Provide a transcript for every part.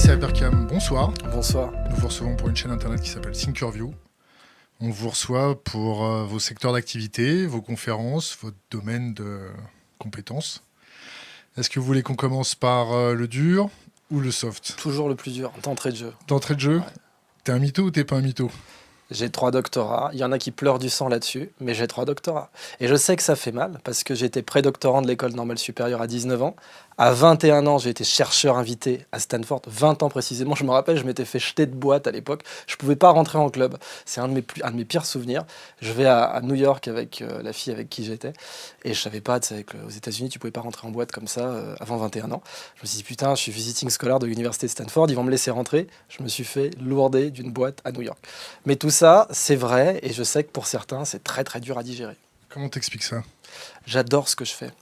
Alexis Aberkam, bonsoir. Bonsoir. Nous vous recevons pour une chaîne internet qui s'appelle Thinkerview. On vous reçoit pour vos secteurs d'activité, vos conférences, votre domaine de compétences. Est-ce que vous voulez qu'on commence par le dur ou le soft? Toujours le plus dur, d'entrée de jeu. D'entrée de jeu, Ouais. T'es un mytho ou t'es pas un mytho? J'ai 3 doctorats. Il y en a qui pleurent du sang là-dessus, mais j'ai 3 doctorats. Et je sais que ça fait mal, parce que j'étais prédoctorant de l'école normale supérieure à 19 ans. À 21 ans, j'ai été chercheur invité à Stanford. 20 ans précisément, je me rappelle, je m'étais fait jeter de boîte à l'époque. Je ne pouvais pas rentrer en club. C'est un de mes pires souvenirs. Je vais à New York avec la fille avec qui j'étais. Et je savais pas, tu sais, qu'aux États-Unis, tu pouvais pas rentrer en boîte comme ça avant 21 ans. Je me suis dit, putain, je suis visiting scholar de l'université de Stanford, ils vont me laisser rentrer. Je me suis fait lourder d'une boîte à New York. Mais tout ça, c'est vrai, et je sais que pour certains, c'est très très dur à digérer. Comment t'expliques ça? J'adore ce que je fais.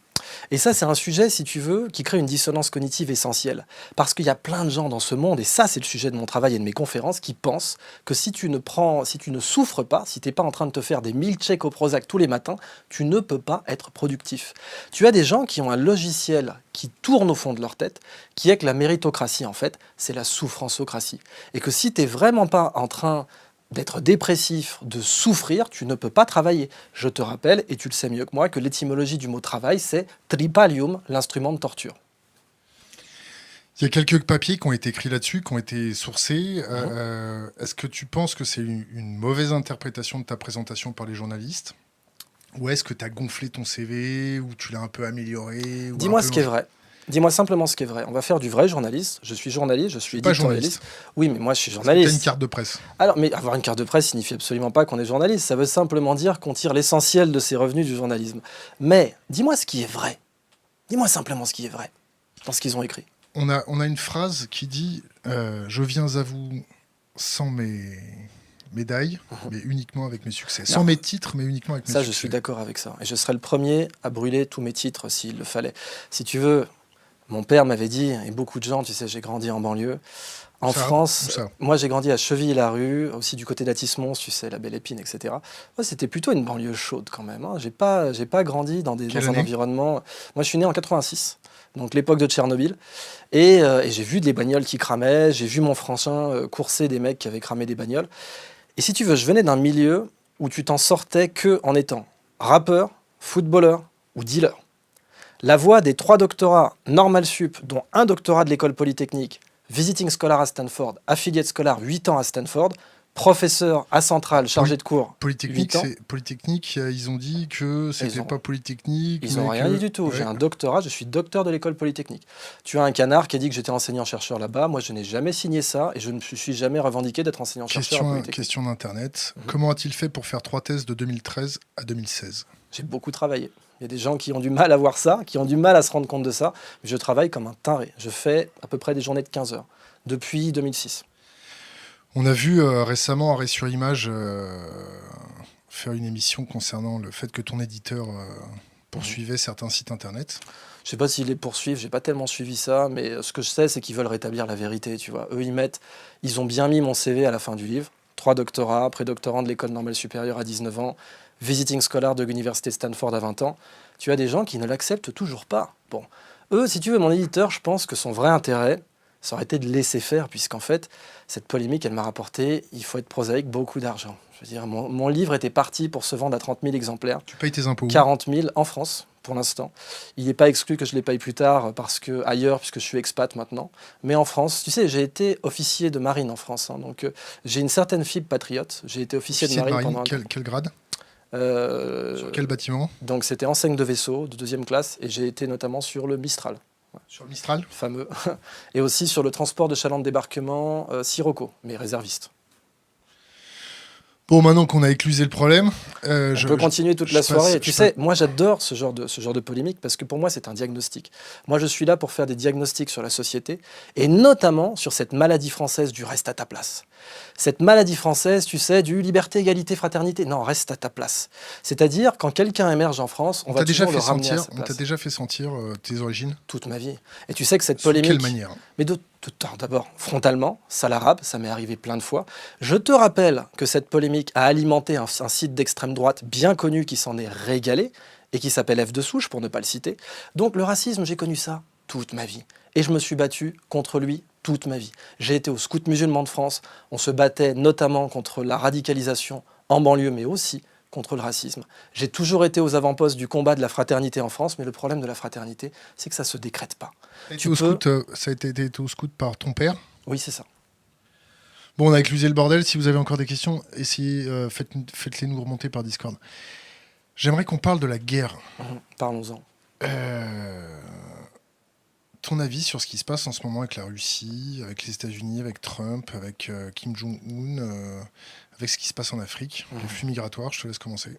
Et ça, c'est un sujet, si tu veux, qui crée une dissonance cognitive essentielle. Parce qu'il y a plein de gens dans ce monde, et ça, c'est le sujet de mon travail et de mes conférences, qui pensent que si tu ne souffres pas, si tu n'es pas en train de te faire des milkshakes au Prozac tous les matins, tu ne peux pas être productif. Tu as des gens qui ont un logiciel qui tourne au fond de leur tête, qui est que la méritocratie, en fait, c'est la souffranceocratie. Et que si tu n'es vraiment pas en train d'être dépressif, de souffrir, tu ne peux pas travailler. Je te rappelle, et tu le sais mieux que moi, que l'étymologie du mot travail, c'est tripalium, l'instrument de torture. Il y a quelques papiers qui ont été écrits là-dessus, qui ont été sourcés. Est-ce que tu penses que c'est une mauvaise interprétation de ta présentation par les journalistes? Ou est-ce que tu as gonflé ton CV, ou tu l'as un peu amélioré? Dis-moi ce qui est vrai. Dis-moi simplement ce qui est vrai. On va faire du vrai journaliste. Je suis journaliste, je suis Pas éditorialiste. Oui, mais moi je suis Tu as journaliste. une carte de presse. Alors, mais avoir une carte de presse signifie absolument pas qu'on est journaliste. Ça veut simplement dire qu'on tire l'essentiel de ses revenus du journalisme. Mais dis-moi ce qui est vrai. Dis-moi simplement ce qui est vrai dans ce qu'ils ont écrit. On a une phrase qui dit je viens à vous sans mes médailles, mais uniquement avec mes succès. Sans mes titres, mais uniquement avec mes Ça, succès. je suis d'accord avec ça. Et je serais le premier à brûler tous mes titres s'il le fallait. Si tu veux, mon père m'avait dit, et beaucoup de gens, tu sais, j'ai grandi en banlieue. En France, moi j'ai grandi à Chevilly-la-Rue, aussi du côté d'Atis-Mons, tu sais, la Belle Épine, etc. Moi, c'était plutôt une banlieue chaude quand même. Hein. J'ai pas grandi dans un environnement... Moi, je suis né en 86, donc l'époque de Tchernobyl. Et j'ai vu des bagnoles qui cramaient, j'ai vu mon frangin courser des mecs qui avaient cramé des bagnoles. Et si tu veux, je venais d'un milieu où tu t'en sortais que en étant rappeur, footballeur ou dealer. La voie des 3 doctorats normal sup, dont un doctorat de l'école polytechnique, visiting scholar à Stanford, affiliate scholar 8 ans à Stanford, professeur à Centrale, chargé de cours Polytechnique, 8 ans. Polytechnique, ils ont dit que c'était pas Polytechnique. Ils n'ont rien dit du tout. Ouais. J'ai un doctorat, je suis docteur de l'école polytechnique. Tu as un canard qui a dit que j'étais enseignant-chercheur là-bas. Moi, je n'ai jamais signé ça et je ne me suis jamais revendiqué d'être enseignant-chercheur à Polytechnique. Question d'Internet. Comment a-t-il fait pour faire 3 thèses de 2013 à 2016? J'ai beaucoup travaillé. Il y a des gens qui ont du mal à voir ça, qui ont du mal à se rendre compte de ça. Mais je travaille comme un taré. Je fais à peu près des journées de 15 heures depuis 2006. On a vu récemment Arrêt sur Image faire une émission concernant le fait que ton éditeur poursuivait certains sites internet. Je sais pas s'ils les poursuivent, j'ai pas tellement suivi ça, mais ce que je sais, c'est qu'ils veulent rétablir la vérité, tu vois. Eux, ils ont bien mis mon CV à la fin du livre. 3 doctorats, prédoctorant de l'école normale supérieure à 19 ans, visiting scholar de l'université Stanford à 20 ans. Tu as des gens qui ne l'acceptent toujours pas. Bon, eux, si tu veux, mon éditeur, je pense que son vrai intérêt, ça aurait été de laisser faire, puisqu'en fait, cette polémique, elle m'a rapporté, il faut être prosaïque, beaucoup d'argent. Je veux dire, mon livre était parti pour se vendre à 30 000 exemplaires. Tu payes tes impôts? 40 000 en France, pour l'instant. Il n'est pas exclu que je les paye plus tard, ailleurs, puisque je suis expat maintenant. Mais en France, tu sais, j'ai été officier de marine en France. Hein, donc, j'ai une certaine fibre patriote. J'ai été officier de marine pendant quel grade? Sur quel bâtiment? Donc, c'était enseigne de vaisseau, de 2e classe, et j'ai été notamment sur le Mistral. Sur le Mistral? Fameux. Et aussi sur le transport de chaland de débarquement Sirocco, mais réserviste. Bon, maintenant qu'on a éclusé le problème... on peut continuer toute la soirée. Tu sais, moi j'adore ce genre de polémique parce que pour moi c'est un diagnostic. Moi je suis là pour faire des diagnostics sur la société et notamment sur cette maladie française du reste à ta place. Cette maladie française, tu sais, du liberté, égalité, fraternité. Non, reste à ta place. C'est-à-dire, quand quelqu'un émerge en France, on va toujours le ramener à sa place. On t'a déjà fait sentir tes origines? Toute ma vie. Et tu sais que cette polémique... Sous quelle manière? Mais d'abord, frontalement, ça l'arabe, ça m'est arrivé plein de fois. Je te rappelle que cette polémique a alimenté un site d'extrême droite bien connu qui s'en est régalé et qui s'appelle F de Souche, pour ne pas le citer. Donc le racisme, j'ai connu ça toute ma vie. Et je me suis battu contre lui toute ma vie. J'ai été au Scout musulman de France. On se battait notamment contre la radicalisation en banlieue, mais aussi contre le racisme. J'ai toujours été aux avant-postes du combat de la fraternité en France, mais le problème de la fraternité, c'est que ça ne se décrète pas. Ça a été au Scout par ton père ? Oui, c'est ça. Bon, on a éclusé le bordel. Si vous avez encore des questions, essayez, faites-les nous remonter par Discord. J'aimerais qu'on parle de la guerre. Parlons-en. Ton avis sur ce qui se passe en ce moment avec la Russie, avec les États-Unis, avec Trump, avec Kim Jong-un, avec ce qui se passe en Afrique, les flux migratoires, je te laisse commencer.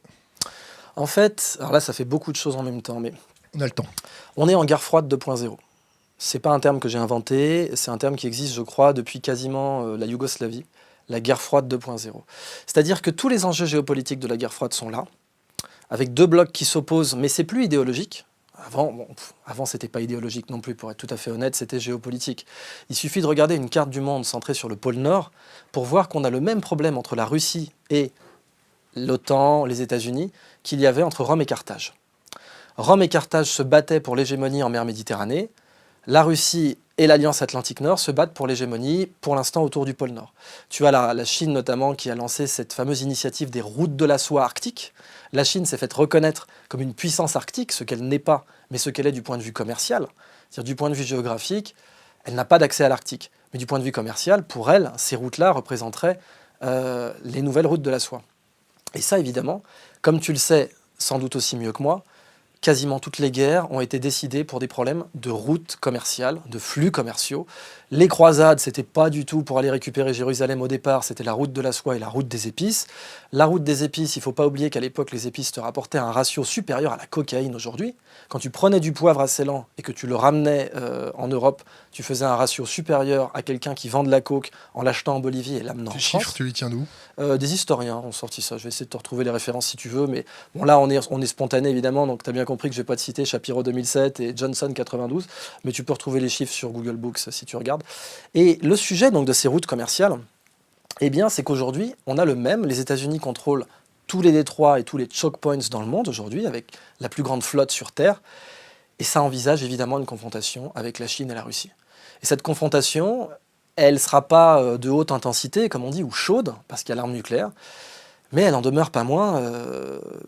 En fait, alors là, ça fait beaucoup de choses en même temps, mais on a le temps. On est en guerre froide 2.0. C'est pas un terme que j'ai inventé, c'est un terme qui existe, je crois, depuis quasiment la Yougoslavie, la guerre froide 2.0. C'est-à-dire que tous les enjeux géopolitiques de la guerre froide sont là, avec deux blocs qui s'opposent, mais c'est plus idéologique. Avant, c'était pas idéologique non plus, pour être tout à fait honnête, c'était géopolitique. Il suffit de regarder une carte du monde centrée sur le pôle Nord pour voir qu'on a le même problème entre la Russie et l'OTAN, les États-Unis, qu'il y avait entre Rome et Carthage. Rome et Carthage se battaient pour l'hégémonie en mer Méditerranée. La Russie et l'Alliance Atlantique Nord se battent pour l'hégémonie, pour l'instant, autour du pôle Nord. Tu as la Chine, notamment, qui a lancé cette fameuse initiative des routes de la soie arctique. La Chine s'est faite reconnaître comme une puissance arctique, ce qu'elle n'est pas, mais ce qu'elle est du point de vue commercial. C'est-à-dire du point de vue géographique, elle n'a pas d'accès à l'Arctique. Mais du point de vue commercial, pour elle, ces routes-là représenteraient les nouvelles routes de la soie. Et ça, évidemment, comme tu le sais sans doute aussi mieux que moi, quasiment toutes les guerres ont été décidées pour des problèmes de routes commerciales, de flux commerciaux. Les croisades, c'était pas du tout pour aller récupérer Jérusalem au départ, c'était la route de la soie et la route des épices. La route des épices, il ne faut pas oublier qu'à l'époque, les épices te rapportaient un ratio supérieur à la cocaïne aujourd'hui. Quand tu prenais du poivre à Ceylan et que tu le ramenais en Europe, tu faisais un ratio supérieur à quelqu'un qui vend de la coke en l'achetant en Bolivie et l'amenant en France. Ces chiffres, tu les tiens d'où ? Des historiens ont sorti ça. Je vais essayer de te retrouver les références si tu veux. Mais bon, là, on est spontané, évidemment. Donc, tu as bien compris que je ne vais pas te citer Shapiro 2007 et Johnson 92. Mais tu peux retrouver les chiffres sur Google Books si tu regardes. Et le sujet donc, de ces routes commerciales, eh bien, c'est qu'aujourd'hui, on a le même. Les États-Unis contrôlent tous les détroits et tous les choke points dans le monde aujourd'hui, avec la plus grande flotte sur Terre. Et ça envisage évidemment une confrontation avec la Chine et la Russie. Et cette confrontation, elle ne sera pas de haute intensité, comme on dit, ou chaude, parce qu'il y a l'arme nucléaire, mais elle n'en demeure pas moins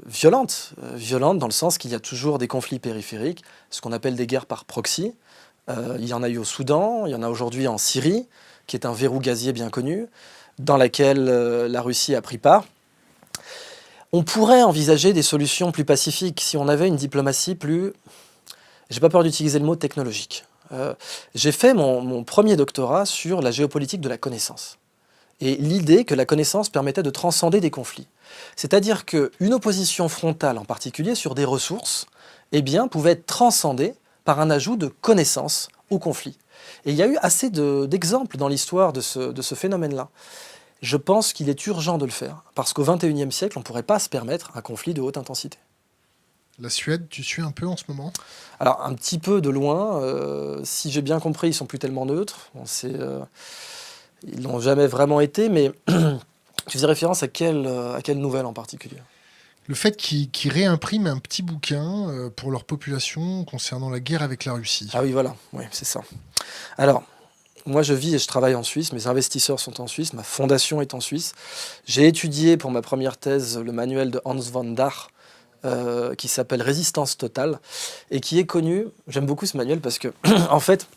violente. Violente dans le sens qu'il y a toujours des conflits périphériques, ce qu'on appelle des guerres par proxy. Il y en a eu au Soudan, il y en a aujourd'hui en Syrie, qui est un verrou gazier bien connu, dans laquelle la Russie a pris part. On pourrait envisager des solutions plus pacifiques si on avait une diplomatie plus... J'ai pas peur d'utiliser le mot technologique. J'ai fait mon premier doctorat sur la géopolitique de la connaissance. Et l'idée que la connaissance permettait de transcender des conflits. C'est-à-dire qu'une opposition frontale, en particulier sur des ressources, eh bien, pouvait être transcendée par un ajout de connaissances au conflit. Et il y a eu assez d'exemples dans l'histoire de ce phénomène-là. Je pense qu'il est urgent de le faire, parce qu'au XXIe siècle, on ne pourrait pas se permettre un conflit de haute intensité. La Suède, tu suis un peu en ce moment ? Alors, un petit peu de loin. Si j'ai bien compris, ils ne sont plus tellement neutres. Ils n'ont jamais vraiment été, mais tu faisais référence à quelle nouvelle en particulier ? Le fait qu'ils réimpriment un petit bouquin pour leur population concernant la guerre avec la Russie. Ah oui, voilà, oui, c'est ça. Alors, moi je vis et je travaille en Suisse, mes investisseurs sont en Suisse, ma fondation est en Suisse. J'ai étudié pour ma première thèse le manuel de Hans von Dach, qui s'appelle Résistance totale, et qui est connu, j'aime beaucoup ce manuel parce que, en fait,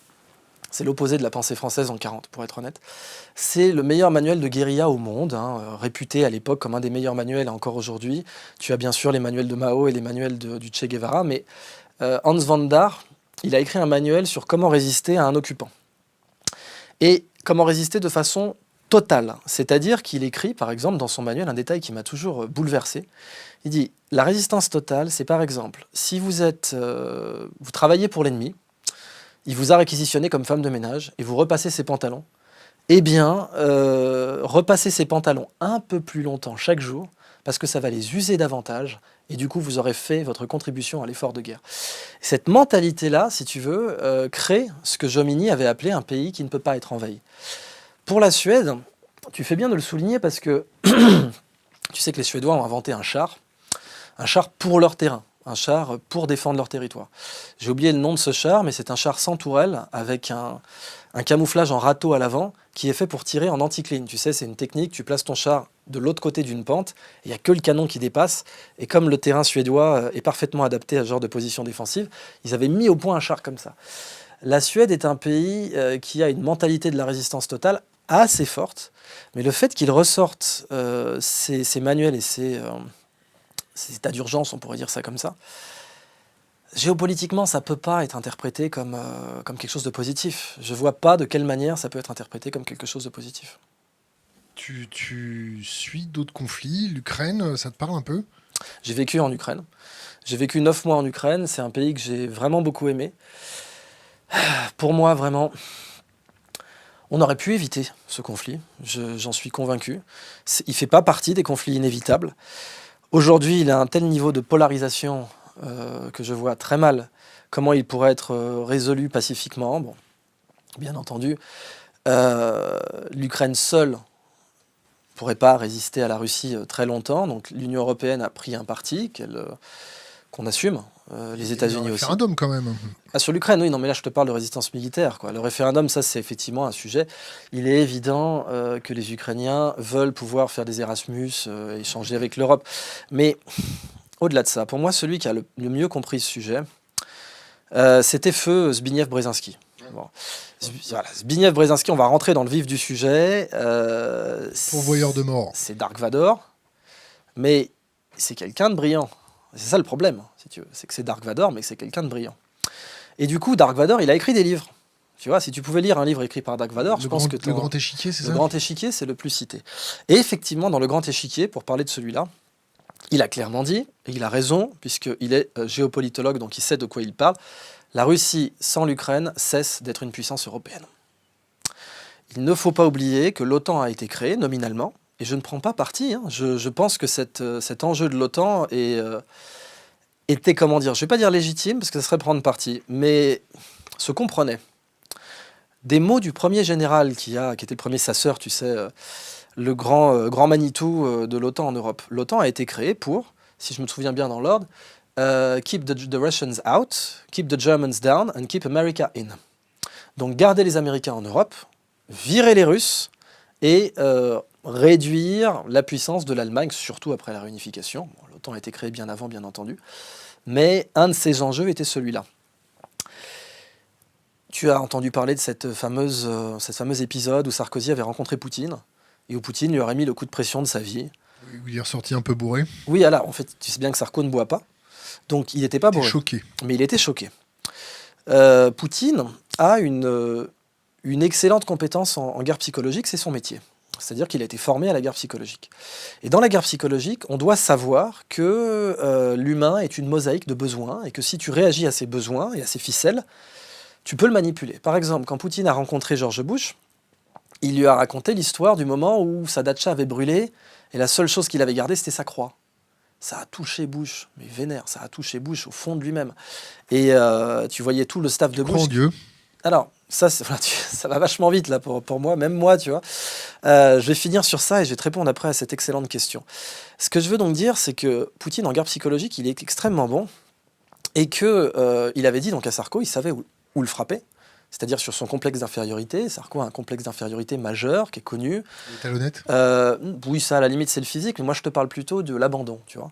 c'est l'opposé de la pensée française en 40, pour être honnête. C'est le meilleur manuel de guérilla au monde, réputé à l'époque comme un des meilleurs manuels encore aujourd'hui. Tu as bien sûr les manuels de Mao et les manuels du Che Guevara, mais Hans von Dach, il a écrit un manuel sur comment résister à un occupant. Et comment résister de façon totale. C'est-à-dire qu'il écrit, par exemple, dans son manuel, un détail qui m'a toujours bouleversé. Il dit, la résistance totale, c'est par exemple, si vous travaillez pour l'ennemi, il vous a réquisitionné comme femme de ménage et vous repassez ses pantalons, eh bien, repassez ces pantalons un peu plus longtemps chaque jour parce que ça va les user davantage et du coup, vous aurez fait votre contribution à l'effort de guerre. Cette mentalité-là, si tu veux, crée ce que Jomini avait appelé un pays qui ne peut pas être envahi. Pour la Suède, tu fais bien de le souligner parce que tu sais que les Suédois ont inventé un char pour leur terrain. Un char pour défendre leur territoire. J'ai oublié le nom de ce char, mais c'est un char sans tourelle, avec un un camouflage en râteau à l'avant qui est fait pour tirer en anticline. Tu sais, c'est une technique, tu places ton char de l'autre côté d'une pente, il n'y a que le canon qui dépasse, et comme le terrain suédois est parfaitement adapté à ce genre de position défensive, ils avaient mis au point un char comme ça. La Suède est un pays qui a une mentalité de la résistance totale assez forte, mais le fait qu'ils ressortent ces manuels et ces états d'urgence, on pourrait dire ça comme ça, géopolitiquement, ça ne peut pas être interprété comme quelque chose de positif. Je ne vois pas de quelle manière ça peut être interprété comme quelque chose de positif. Tu suis d'autres conflits? L'Ukraine, ça te parle un peu? J'ai vécu en Ukraine. J'ai vécu 9 mois en Ukraine. C'est un pays que j'ai vraiment beaucoup aimé. Pour moi, vraiment, on aurait pu éviter ce conflit. J'en suis convaincu. Il ne fait pas partie des conflits inévitables. Aujourd'hui, il a un tel niveau de polarisation que je vois très mal comment il pourrait être résolu pacifiquement. Bon, bien entendu, l'Ukraine seule ne pourrait pas résister à la Russie très longtemps. Donc l'Union européenne a pris un parti qu'on assume, les États-Unis aussi. Il y a un référendum quand même. Ah, sur l'Ukraine, oui, non, mais là je te parle de résistance militaire, quoi. Le référendum, ça c'est effectivement un sujet. Il est évident que les Ukrainiens veulent pouvoir faire des Erasmus, échanger avec l'Europe. Mais au-delà de ça, pour moi, celui qui a le mieux compris ce sujet, c'était feu Zbigniew Brzezinski. Bon. Voilà, Zbigniew Brzezinski, on va rentrer dans le vif du sujet. Pourvoyeur de mort. C'est Dark Vador, mais c'est quelqu'un de brillant. C'est ça le problème, si tu veux. C'est que c'est Dark Vador, mais que c'est quelqu'un de brillant. Et du coup, Dark Vador, il a écrit des livres. Tu vois, si tu pouvais lire un livre écrit par Dark Vador, je pense que... Le Grand Échiquier, c'est ça? Le Grand Échiquier, c'est le plus cité. Et effectivement, dans le Grand Échiquier, pour parler de celui-là, il a clairement dit, et il a raison, puisqu'il est géopolitologue, donc il sait de quoi il parle, la Russie, sans l'Ukraine, cesse d'être une puissance européenne. Il ne faut pas oublier que l'OTAN a été créée, nominalement, et je ne prends pas parti. Hein. Je pense que cet enjeu de l'OTAN était, comment dire, je ne vais pas dire légitime, parce que ça serait prendre parti, mais se comprenait. Des mots du premier général qui était le premier sasseur, tu sais, le grand Manitou de l'OTAN en Europe. L'OTAN a été créée pour, si je me souviens bien dans l'ordre, keep the Russians out, keep the Germans down, and keep America in. Donc garder les Américains en Europe, virer les Russes, et réduire la puissance de l'Allemagne, surtout après la réunification. Bon, l'OTAN a été créée bien avant, bien entendu. Mais un de ces enjeux était celui-là. Tu as entendu parler de cette fameuse épisode où Sarkozy avait rencontré Poutine, et où Poutine lui aurait mis le coup de pression de sa vie. Il est ressorti un peu bourré. Oui, alors, en fait, tu sais bien que Sarko ne boit pas. Donc, il n'était pas bourré. Choqué. Mais il était choqué. Poutine a une excellente compétence en guerre psychologique, c'est son métier. C'est-à-dire qu'il a été formé à la guerre psychologique. Et dans la guerre psychologique, on doit savoir que l'humain est une mosaïque de besoins, et que si tu réagis à ses besoins et à ses ficelles, tu peux le manipuler. Par exemple, quand Poutine a rencontré George Bush, il lui a raconté l'histoire du moment où sa datcha avait brûlé, et la seule chose qu'il avait gardée, c'était sa croix. Ça a touché Bush, mais vénère, ça a touché Bush au fond de lui-même. Et tu voyais tout le staff de Bush. Grand Dieu. Alors, ça va vachement vite là pour moi, même moi, tu vois. Je vais finir sur ça et je vais te répondre après à cette excellente question. Ce que je veux donc dire, c'est que Poutine, en guerre psychologique, il est extrêmement bon, et qu'il avait dit donc à Sarko, il savait où le frapper, c'est-à-dire sur son complexe d'infériorité. Sarko a un complexe d'infériorité majeur qui est connu. Il est talonnette. Oui, ça, à la limite, c'est le physique, mais moi, je te parle plutôt de l'abandon, tu vois.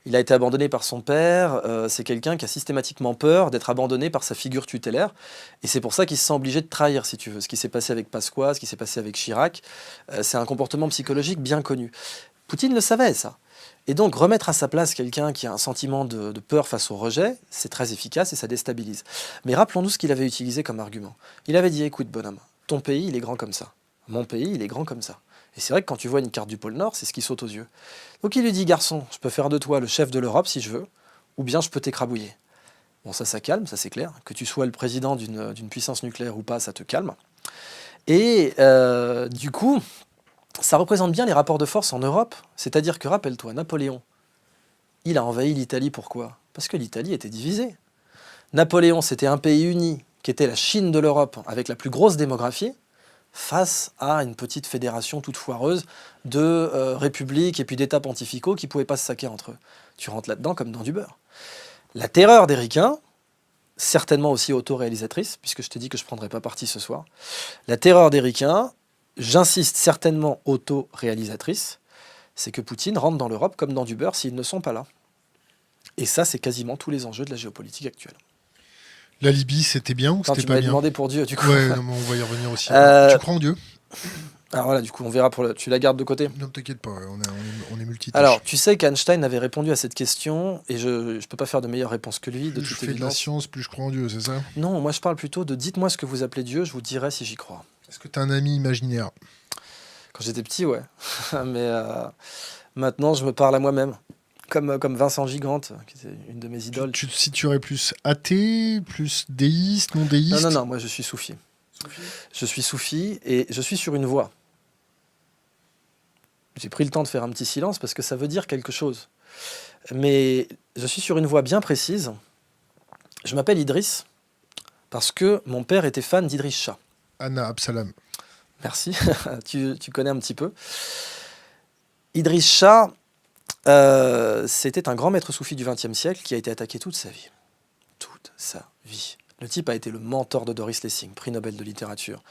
Il a été abandonné par son père, c'est quelqu'un qui a systématiquement peur d'être abandonné par sa figure tutélaire, et c'est pour ça qu'il se sent obligé de trahir, si tu veux. Ce qui s'est passé avec Pasqua, ce qui s'est passé avec Chirac, c'est un comportement psychologique bien connu. Poutine le savait, ça. Et donc, remettre à sa place quelqu'un qui a un sentiment de peur face au rejet, c'est très efficace et ça déstabilise. Mais rappelons-nous ce qu'il avait utilisé comme argument. Il avait dit, écoute, bonhomme, ton pays, il est grand comme ça. Mon pays, il est grand comme ça. Et c'est vrai que quand tu vois une carte du pôle Nord, c'est ce qui saute aux yeux. Donc il lui dit, garçon, je peux faire de toi le chef de l'Europe si je veux, ou bien je peux t'écrabouiller. Bon, ça calme, ça c'est clair. Que tu sois le président d'une puissance nucléaire ou pas, ça te calme. Et du coup, ça représente bien les rapports de force en Europe. C'est-à-dire que, rappelle-toi, Napoléon, il a envahi l'Italie, pourquoi? Parce que l'Italie était divisée. Napoléon, c'était un pays uni, qui était la Chine de l'Europe, avec la plus grosse démographie, face à une petite fédération toute foireuse de républiques et puis d'États pontificaux qui ne pouvaient pas se saquer entre eux. Tu rentres là-dedans comme dans du beurre. La terreur des ricains, certainement aussi autoréalisatrice, puisque je t'ai dit que je ne prendrais pas parti ce soir. La terreur des ricains, j'insiste, certainement autoréalisatrice, c'est que Poutine rentre dans l'Europe comme dans du beurre s'ils ne sont pas là. Et ça, c'est quasiment tous les enjeux de la géopolitique actuelle. La Libye, c'était bien ou c'était pas bien? Tu m'avais demandé pour Dieu, du coup. Ouais, non, mais on va y revenir aussi. Tu crois en Dieu? Alors voilà, du coup, on verra tu la gardes de côté? Non, t'inquiète pas, on est multitâches. Alors, tu sais qu'Einstein avait répondu à cette question, et je ne peux pas faire de meilleure réponse que lui, de toute évidence. Plus je fais de la science, plus je crois en Dieu, c'est ça? Non, moi je parle plutôt de dites-moi ce que vous appelez Dieu, je vous dirai si j'y crois. Est-ce que tu as un ami imaginaire? Quand j'étais petit, ouais. Mais maintenant, je me parle à moi-même. Comme Vincent Gigante, qui était une de mes idoles. Tu te situerais plus athée, plus déiste, non déiste? Non, moi je suis soufi. Je suis soufi et je suis sur une voie. J'ai pris le temps de faire un petit silence parce que ça veut dire quelque chose. Mais je suis sur une voie bien précise. Je m'appelle Idriss parce que mon père était fan d'Idriss Shah. Anna Absalam. Merci, tu connais un petit peu. Idriss Shah, c'était un grand maître soufi du XXe siècle qui a été attaqué toute sa vie. Toute sa vie. Le type a été le mentor de Doris Lessing, prix Nobel de littérature.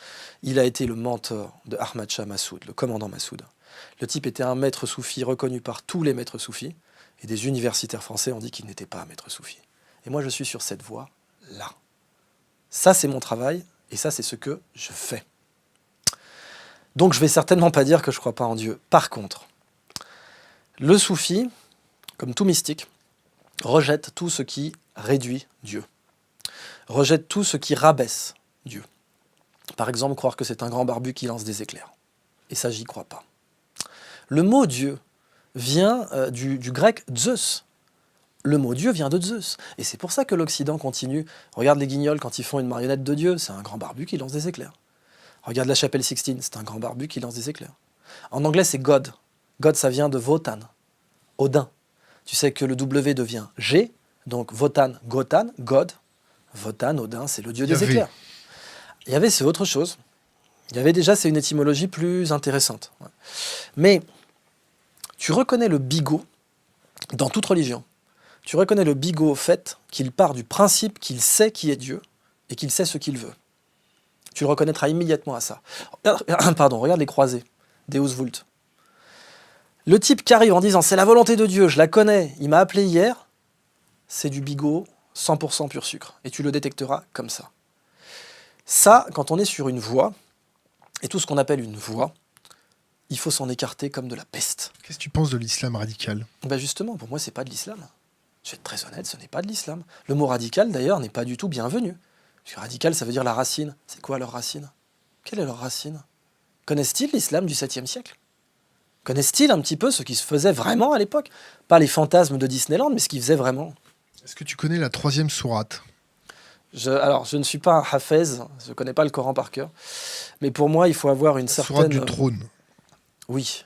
Il a été le mentor de Ahmad Shah Massoud, le commandant Massoud. Le type était un maître soufi reconnu par tous les maîtres soufis, et des universitaires français ont dit qu'il n'était pas un maître soufi. Et moi, je suis sur cette voie-là. Ça, c'est mon travail, et ça, c'est ce que je fais. Donc, je ne vais certainement pas dire que je ne crois pas en Dieu. Par contre, le soufi, comme tout mystique, rejette tout ce qui réduit Dieu. Rejette tout ce qui rabaisse Dieu. Par exemple, croire que c'est un grand barbu qui lance des éclairs. Et ça, j'y crois pas. Le mot Dieu vient du grec Zeus. Le mot Dieu vient de Zeus. Et c'est pour ça que l'Occident continue. Regarde les Guignols quand ils font une marionnette de Dieu, c'est un grand barbu qui lance des éclairs. Regarde la chapelle Sixtine, c'est un grand barbu qui lance des éclairs. En anglais, c'est God. God, ça vient de Wotan, Odin. Tu sais que le W devient G, donc Wotan, Gotan, God. Wotan, Odin, c'est le dieu des éclairs. Yahvé, c'est autre chose. Yahvé, déjà, c'est une étymologie plus intéressante. Mais tu reconnais le bigot dans toute religion. Tu reconnais le bigot au fait qu'il part du principe qu'il sait qui est Dieu et qu'il sait ce qu'il veut. Tu le reconnaîtras immédiatement à ça. Pardon, regarde les croisés, Deus Vult. Le type qui arrive en disant « c'est la volonté de Dieu, je la connais, il m'a appelé hier », c'est du bigot 100% pur sucre. Et tu le détecteras comme ça. Ça, quand on est sur une voie, et tout ce qu'on appelle une voie, il faut s'en écarter comme de la peste. Qu'est-ce que tu penses de l'islam radical? Ben justement, pour moi, c'est pas de l'islam. Je vais être très honnête, ce n'est pas de l'islam. Le mot radical, d'ailleurs, n'est pas du tout bienvenu. Parce que radical, ça veut dire la racine. C'est quoi leur racine? Quelle est leur racine? Connaissent-ils l'islam du 7e siècle? Connaissent-ils un petit peu ce qui se faisait vraiment à l'époque? Pas les fantasmes de Disneyland, mais ce qui faisait vraiment. Est-ce que tu connais la 3e sourate? Alors, je ne suis pas un hafez, je ne connais pas le Coran par cœur. Mais pour moi, il faut avoir une certaine... Sourate du trône. Oui.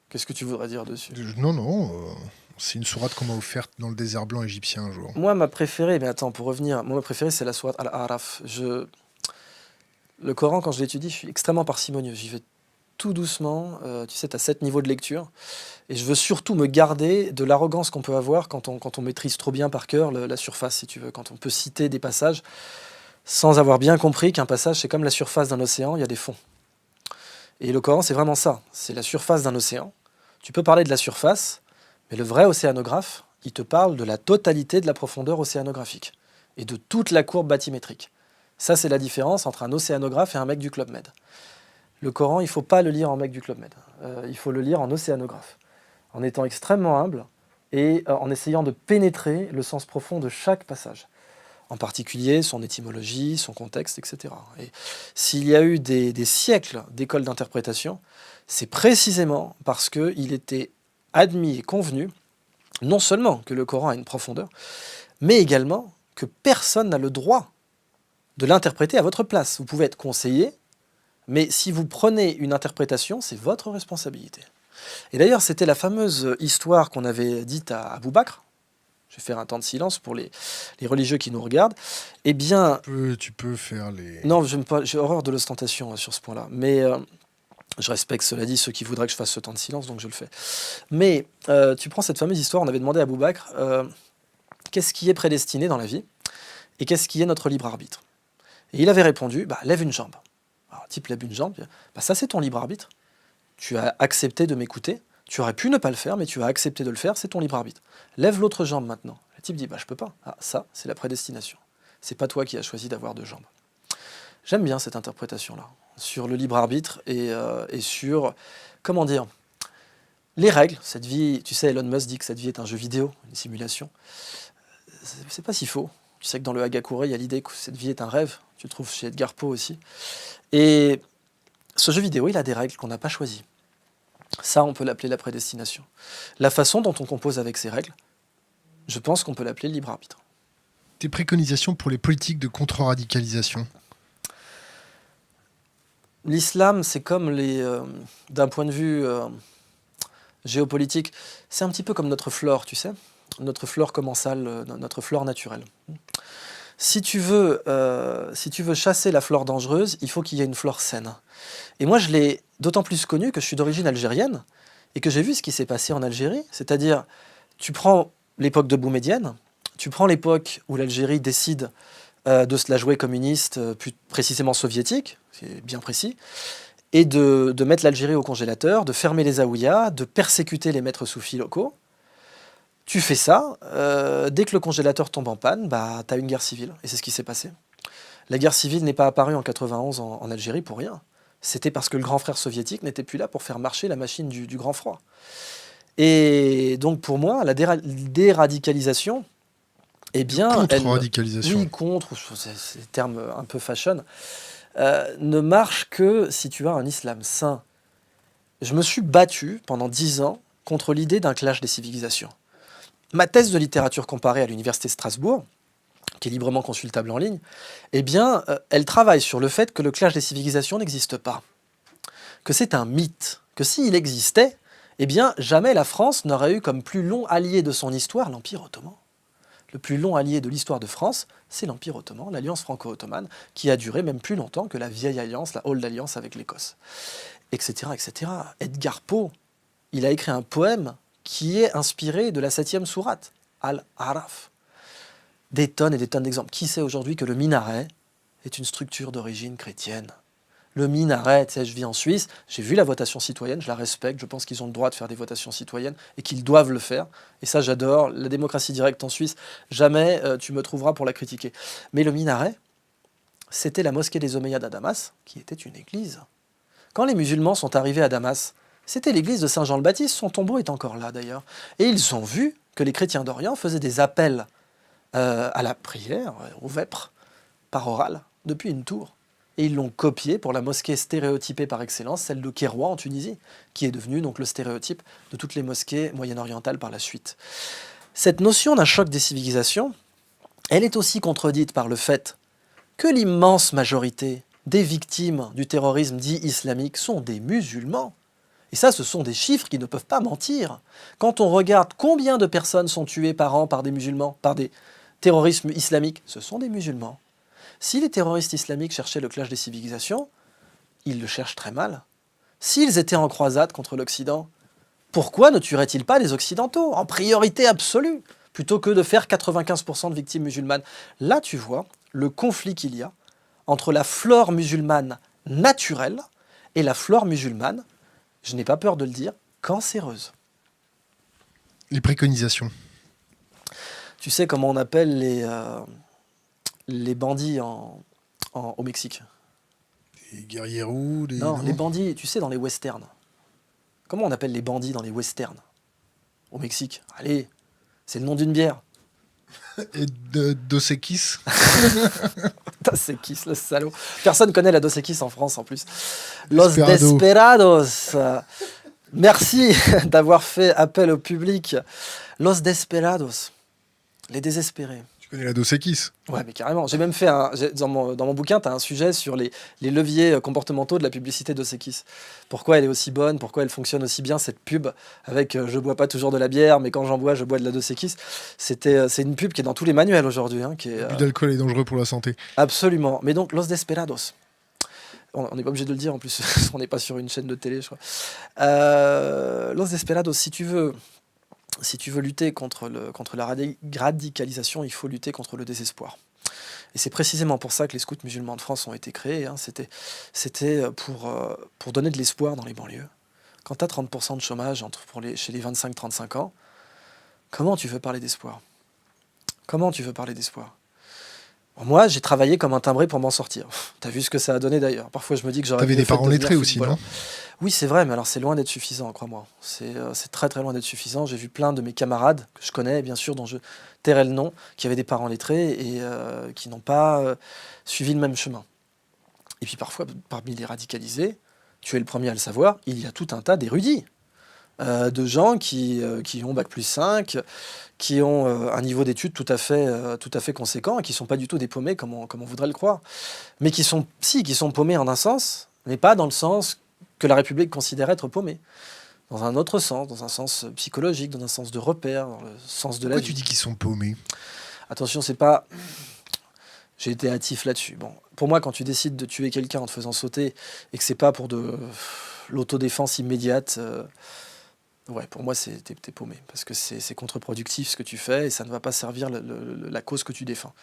Qu'est-ce que tu voudrais dire dessus? Non. C'est une sourate qu'on m'a offerte dans le désert blanc égyptien un jour. Moi, ma préférée, mais attends, pour revenir, moi, ma préférée, c'est la sourate Al-A'raf. Le Coran, quand je l'étudie, je suis extrêmement parcimonieux. J'y vais tout doucement. Tu sais, tu as 7 niveaux de lecture. Et je veux surtout me garder de l'arrogance qu'on peut avoir quand on maîtrise trop bien par cœur la surface, si tu veux. Quand on peut citer des passages sans avoir bien compris qu'un passage, c'est comme la surface d'un océan, il y a des fonds. Et le Coran, c'est vraiment ça. C'est la surface d'un océan. Tu peux parler de la surface, mais le vrai océanographe, il te parle de la totalité de la profondeur océanographique et de toute la courbe bathymétrique. Ça, c'est la différence entre un océanographe et un mec du Club Med. Le Coran, il ne faut pas le lire en mec du Club Med. Il faut le lire en océanographe, en étant extrêmement humble et en essayant de pénétrer le sens profond de chaque passage. En particulier son étymologie, son contexte, etc. Et s'il y a eu des siècles d'écoles d'interprétation, c'est précisément parce qu'il était admis et convenu, non seulement que le Coran a une profondeur, mais également que personne n'a le droit de l'interpréter à votre place. Vous pouvez être conseillé, mais si vous prenez une interprétation, c'est votre responsabilité. Et d'ailleurs, c'était la fameuse histoire qu'on avait dite à Abou Bakr. Je vais faire un temps de silence pour les religieux qui nous regardent. Eh bien... Tu peux faire les... Non, j'ai horreur de l'ostentation sur ce point-là. Mais je respecte, cela dit, ceux qui voudraient que je fasse ce temps de silence, donc je le fais. Mais tu prends cette fameuse histoire, on avait demandé à Abou Bakr, qu'est-ce qui est prédestiné dans la vie? Et qu'est-ce qui est notre libre arbitre? Et il avait répondu, lève une jambe. Alors, le type lève une jambe, ça c'est ton libre arbitre. Tu as accepté de m'écouter, tu aurais pu ne pas le faire, mais tu as accepté de le faire, c'est ton libre arbitre. Lève l'autre jambe maintenant. Le type dit, je peux pas. Ah, ça, c'est la prédestination. C'est pas toi qui as choisi d'avoir 2 jambes. J'aime bien cette interprétation-là, sur le libre arbitre et sur, comment dire, les règles. Cette vie, tu sais, Elon Musk dit que cette vie est un jeu vidéo, une simulation. C'est pas si faux. Tu sais que dans le Hagakure, il y a l'idée que cette vie est un rêve. Tu le trouves chez Edgar Poe aussi. Et ce jeu vidéo, il a des règles qu'on n'a pas choisies. Ça, on peut l'appeler la prédestination. La façon dont on compose avec ces règles, je pense qu'on peut l'appeler le libre arbitre. Tes préconisations pour les politiques de contre-radicalisation? L'islam, c'est comme d'un point de vue géopolitique, c'est un petit peu comme notre flore, tu sais, notre flore commensale, notre flore naturelle. Si tu veux chasser la flore dangereuse, il faut qu'il y ait une flore saine. Et moi, je l'ai d'autant plus connu que je suis d'origine algérienne et que j'ai vu ce qui s'est passé en Algérie. C'est-à-dire, tu prends l'époque de Boumedienne, tu prends l'époque où l'Algérie décide de se la jouer communiste, plus précisément soviétique, c'est bien précis, et de mettre l'Algérie au congélateur, de fermer les zaouïas, de persécuter les maîtres soufis locaux. Tu fais ça, dès que le congélateur tombe en panne, tu as une guerre civile. Et c'est ce qui s'est passé. La guerre civile n'est pas apparue en 91 en Algérie pour rien. C'était parce que le grand frère soviétique n'était plus là pour faire marcher la machine du grand froid. Et donc pour moi, la déradicalisation, eh bien... Contre-radicalisation. Oui, contre, c'est des termes un peu fashion, ne marche que si tu as un islam sain. Je me suis battu pendant 10 ans contre l'idée d'un clash des civilisations. Ma thèse de littérature comparée à l'université de Strasbourg, qui est librement consultable en ligne, eh bien, elle travaille sur le fait que le clash des civilisations n'existe pas. Que c'est un mythe. Que s'il existait, eh bien, jamais la France n'aurait eu comme plus long allié de son histoire l'Empire ottoman. Le plus long allié de l'histoire de France, c'est l'Empire ottoman, l'alliance franco-ottomane, qui a duré même plus longtemps que la vieille alliance, la Old Alliance avec l'Écosse, etc., etc. Edgar Poe, il a écrit un poème qui est inspiré de la 7e sourate, Al-Araf. Des tonnes et des tonnes d'exemples. Qui sait aujourd'hui que le minaret est une structure d'origine chrétienne? Le minaret, tu sais, je vis en Suisse, j'ai vu la votation citoyenne, je la respecte, je pense qu'ils ont le droit de faire des votations citoyennes et qu'ils doivent le faire. Et ça, j'adore. La démocratie directe en Suisse, jamais tu me trouveras pour la critiquer. Mais le minaret, c'était la mosquée des Omeyyades à Damas, qui était une église. Quand les musulmans sont arrivés à Damas, c'était l'église de Saint-Jean-le-Baptiste, son tombeau est encore là d'ailleurs. Et ils ont vu que les chrétiens d'Orient faisaient des appels à la prière, au vêpres, par oral, depuis une tour. Et ils l'ont copié pour la mosquée stéréotypée par excellence, celle de Kéroua en Tunisie, qui est devenue donc le stéréotype de toutes les mosquées moyen-orientales par la suite. Cette notion d'un choc des civilisations, elle est aussi contredite par le fait que l'immense majorité des victimes du terrorisme dit islamique sont des musulmans. Et ça, ce sont des chiffres qui ne peuvent pas mentir. Quand on regarde combien de personnes sont tuées par an par des musulmans, par des terrorismes islamiques, ce sont des musulmans. Si les terroristes islamiques cherchaient le clash des civilisations, ils le cherchent très mal. S'ils étaient en croisade contre l'Occident, pourquoi ne tueraient-ils pas les Occidentaux, en priorité absolue, plutôt que de faire 95% de victimes musulmanes? Là, tu vois le conflit qu'il y a entre la flore musulmane naturelle et la flore musulmane, je n'ai pas peur de le dire, cancéreuse. Les préconisations. Tu sais comment on appelle les bandits au Mexique? Les guerrieros, Non, les bandits, tu sais, dans les westerns. Comment on appelle les bandits dans les westerns au Mexique? Allez, c'est le nom d'une bière. Et Dos Equis. Dos Equis, le salaud. Personne connaît la Dos Equis en France en plus. Los Desperados. Merci d'avoir fait appel au public. Los Desperados. Les désespérés. Tu connais la Dos Equis? Ouais, mais carrément. J'ai même fait dans mon bouquin, tu as un sujet sur les leviers comportementaux de la publicité Dos Equis. Pourquoi elle est aussi bonne, pourquoi elle fonctionne aussi bien, cette pub, avec je bois pas toujours de la bière, mais quand j'en bois, je bois de la Dos Equis. C'est une pub qui est dans tous les manuels aujourd'hui. Hein, l'abus d'alcool est dangereux pour la santé. Absolument. Mais donc, Los Desperados. On n'est pas obligé de le dire en plus, on n'est pas sur une chaîne de télé, je crois. Los Desperados, si tu veux lutter contre la radicalisation, il faut lutter contre le désespoir. Et c'est précisément pour ça que les scouts musulmans de France ont été créés. Hein. C'était pour donner de l'espoir dans les banlieues. Quand tu as 30% de chômage chez les 25-35 ans, comment tu veux parler d'espoir? Comment tu veux parler d'espoir? Moi, j'ai travaillé comme un timbré pour m'en sortir. T'as vu ce que ça a donné d'ailleurs. Parfois, je me dis que j'aurais... T'avais des parents lettrés aussi, non? Oui, c'est vrai, mais alors c'est loin d'être suffisant, crois-moi. C'est très très loin d'être suffisant. J'ai vu plein de mes camarades, que je connais bien sûr, dont je tairai le nom, qui avaient des parents lettrés et qui n'ont pas suivi le même chemin. Et puis parfois, parmi les radicalisés, tu es le premier à le savoir, il y a tout un tas d'érudits. De gens qui ont Bac+5, qui ont un niveau d'études tout à fait conséquent et qui ne sont pas du tout des paumés comme on voudrait le croire. Mais qui sont paumés en un sens, mais pas dans le sens que la République considère être paumés. Dans un autre sens, dans un sens psychologique, dans un sens de repère, dans le sens de la vie. Pourquoi tu dis qu'ils sont paumés? Attention, c'est pas... J'ai été hâtif là-dessus. Bon, pour moi, quand tu décides de tuer quelqu'un en te faisant sauter et que c'est pas pour de l'autodéfense immédiate... Ouais, pour moi, t'es paumé, parce que c'est contre-productif ce que tu fais, et ça ne va pas servir la cause que tu défends.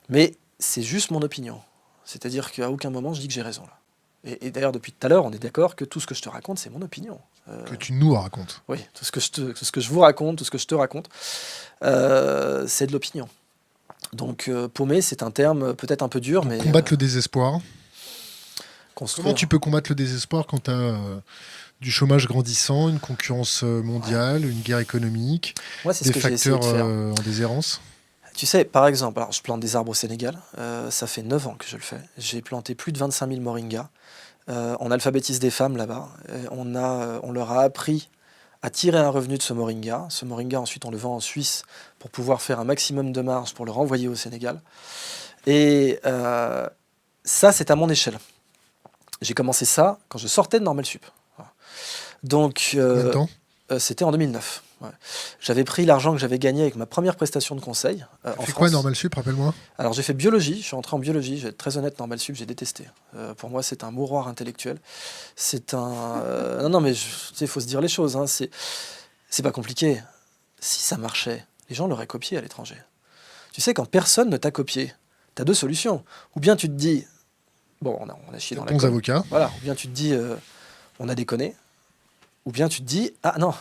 Mais c'est juste mon opinion. C'est-à-dire qu'à aucun moment, je dis que j'ai raison, là. Et d'ailleurs, depuis tout à l'heure, on est d'accord que tout ce que je te raconte, c'est mon opinion. Que tu nous racontes. Oui, tout ce que je vous raconte, tout ce que je te raconte, c'est de l'opinion. Donc, paumé, c'est un terme peut-être un peu dur, mais... Combattre le désespoir. Construire. Comment tu peux combattre le désespoir quand tu as... du chômage grandissant, une concurrence mondiale, une guerre économique, des facteurs en déshérence? Tu sais, par exemple, alors je plante des arbres au Sénégal, ça fait 9 ans que je le fais. J'ai planté plus de 25 000 moringas. On alphabétise des femmes là-bas. On leur a appris à tirer un revenu de ce moringa. Ce moringa, ensuite, on le vend en Suisse pour pouvoir faire un maximum de marge pour le renvoyer au Sénégal. Et ça, c'est à mon échelle. J'ai commencé ça quand je sortais de Normal Sup. Donc, c'était en 2009. Ouais. J'avais pris l'argent que j'avais gagné avec ma première prestation de conseil. Tu fais quoi Normal Sup, rappelle-moi? Alors j'ai fait biologie, je suis entré en biologie, je vais être très honnête, Normal Sup, j'ai détesté. Pour moi, c'est un mouroir intellectuel. C'est un... non, mais il faut se dire les choses, hein. C'est pas compliqué. Si ça marchait, les gens l'auraient copié à l'étranger. Tu sais, quand personne ne t'a copié, t'as deux solutions. Ou bien tu te dis, bon, on a chié dans la bons avocats. Voilà, ou bien tu te dis, on a déconné. Ou bien tu te dis, ah non,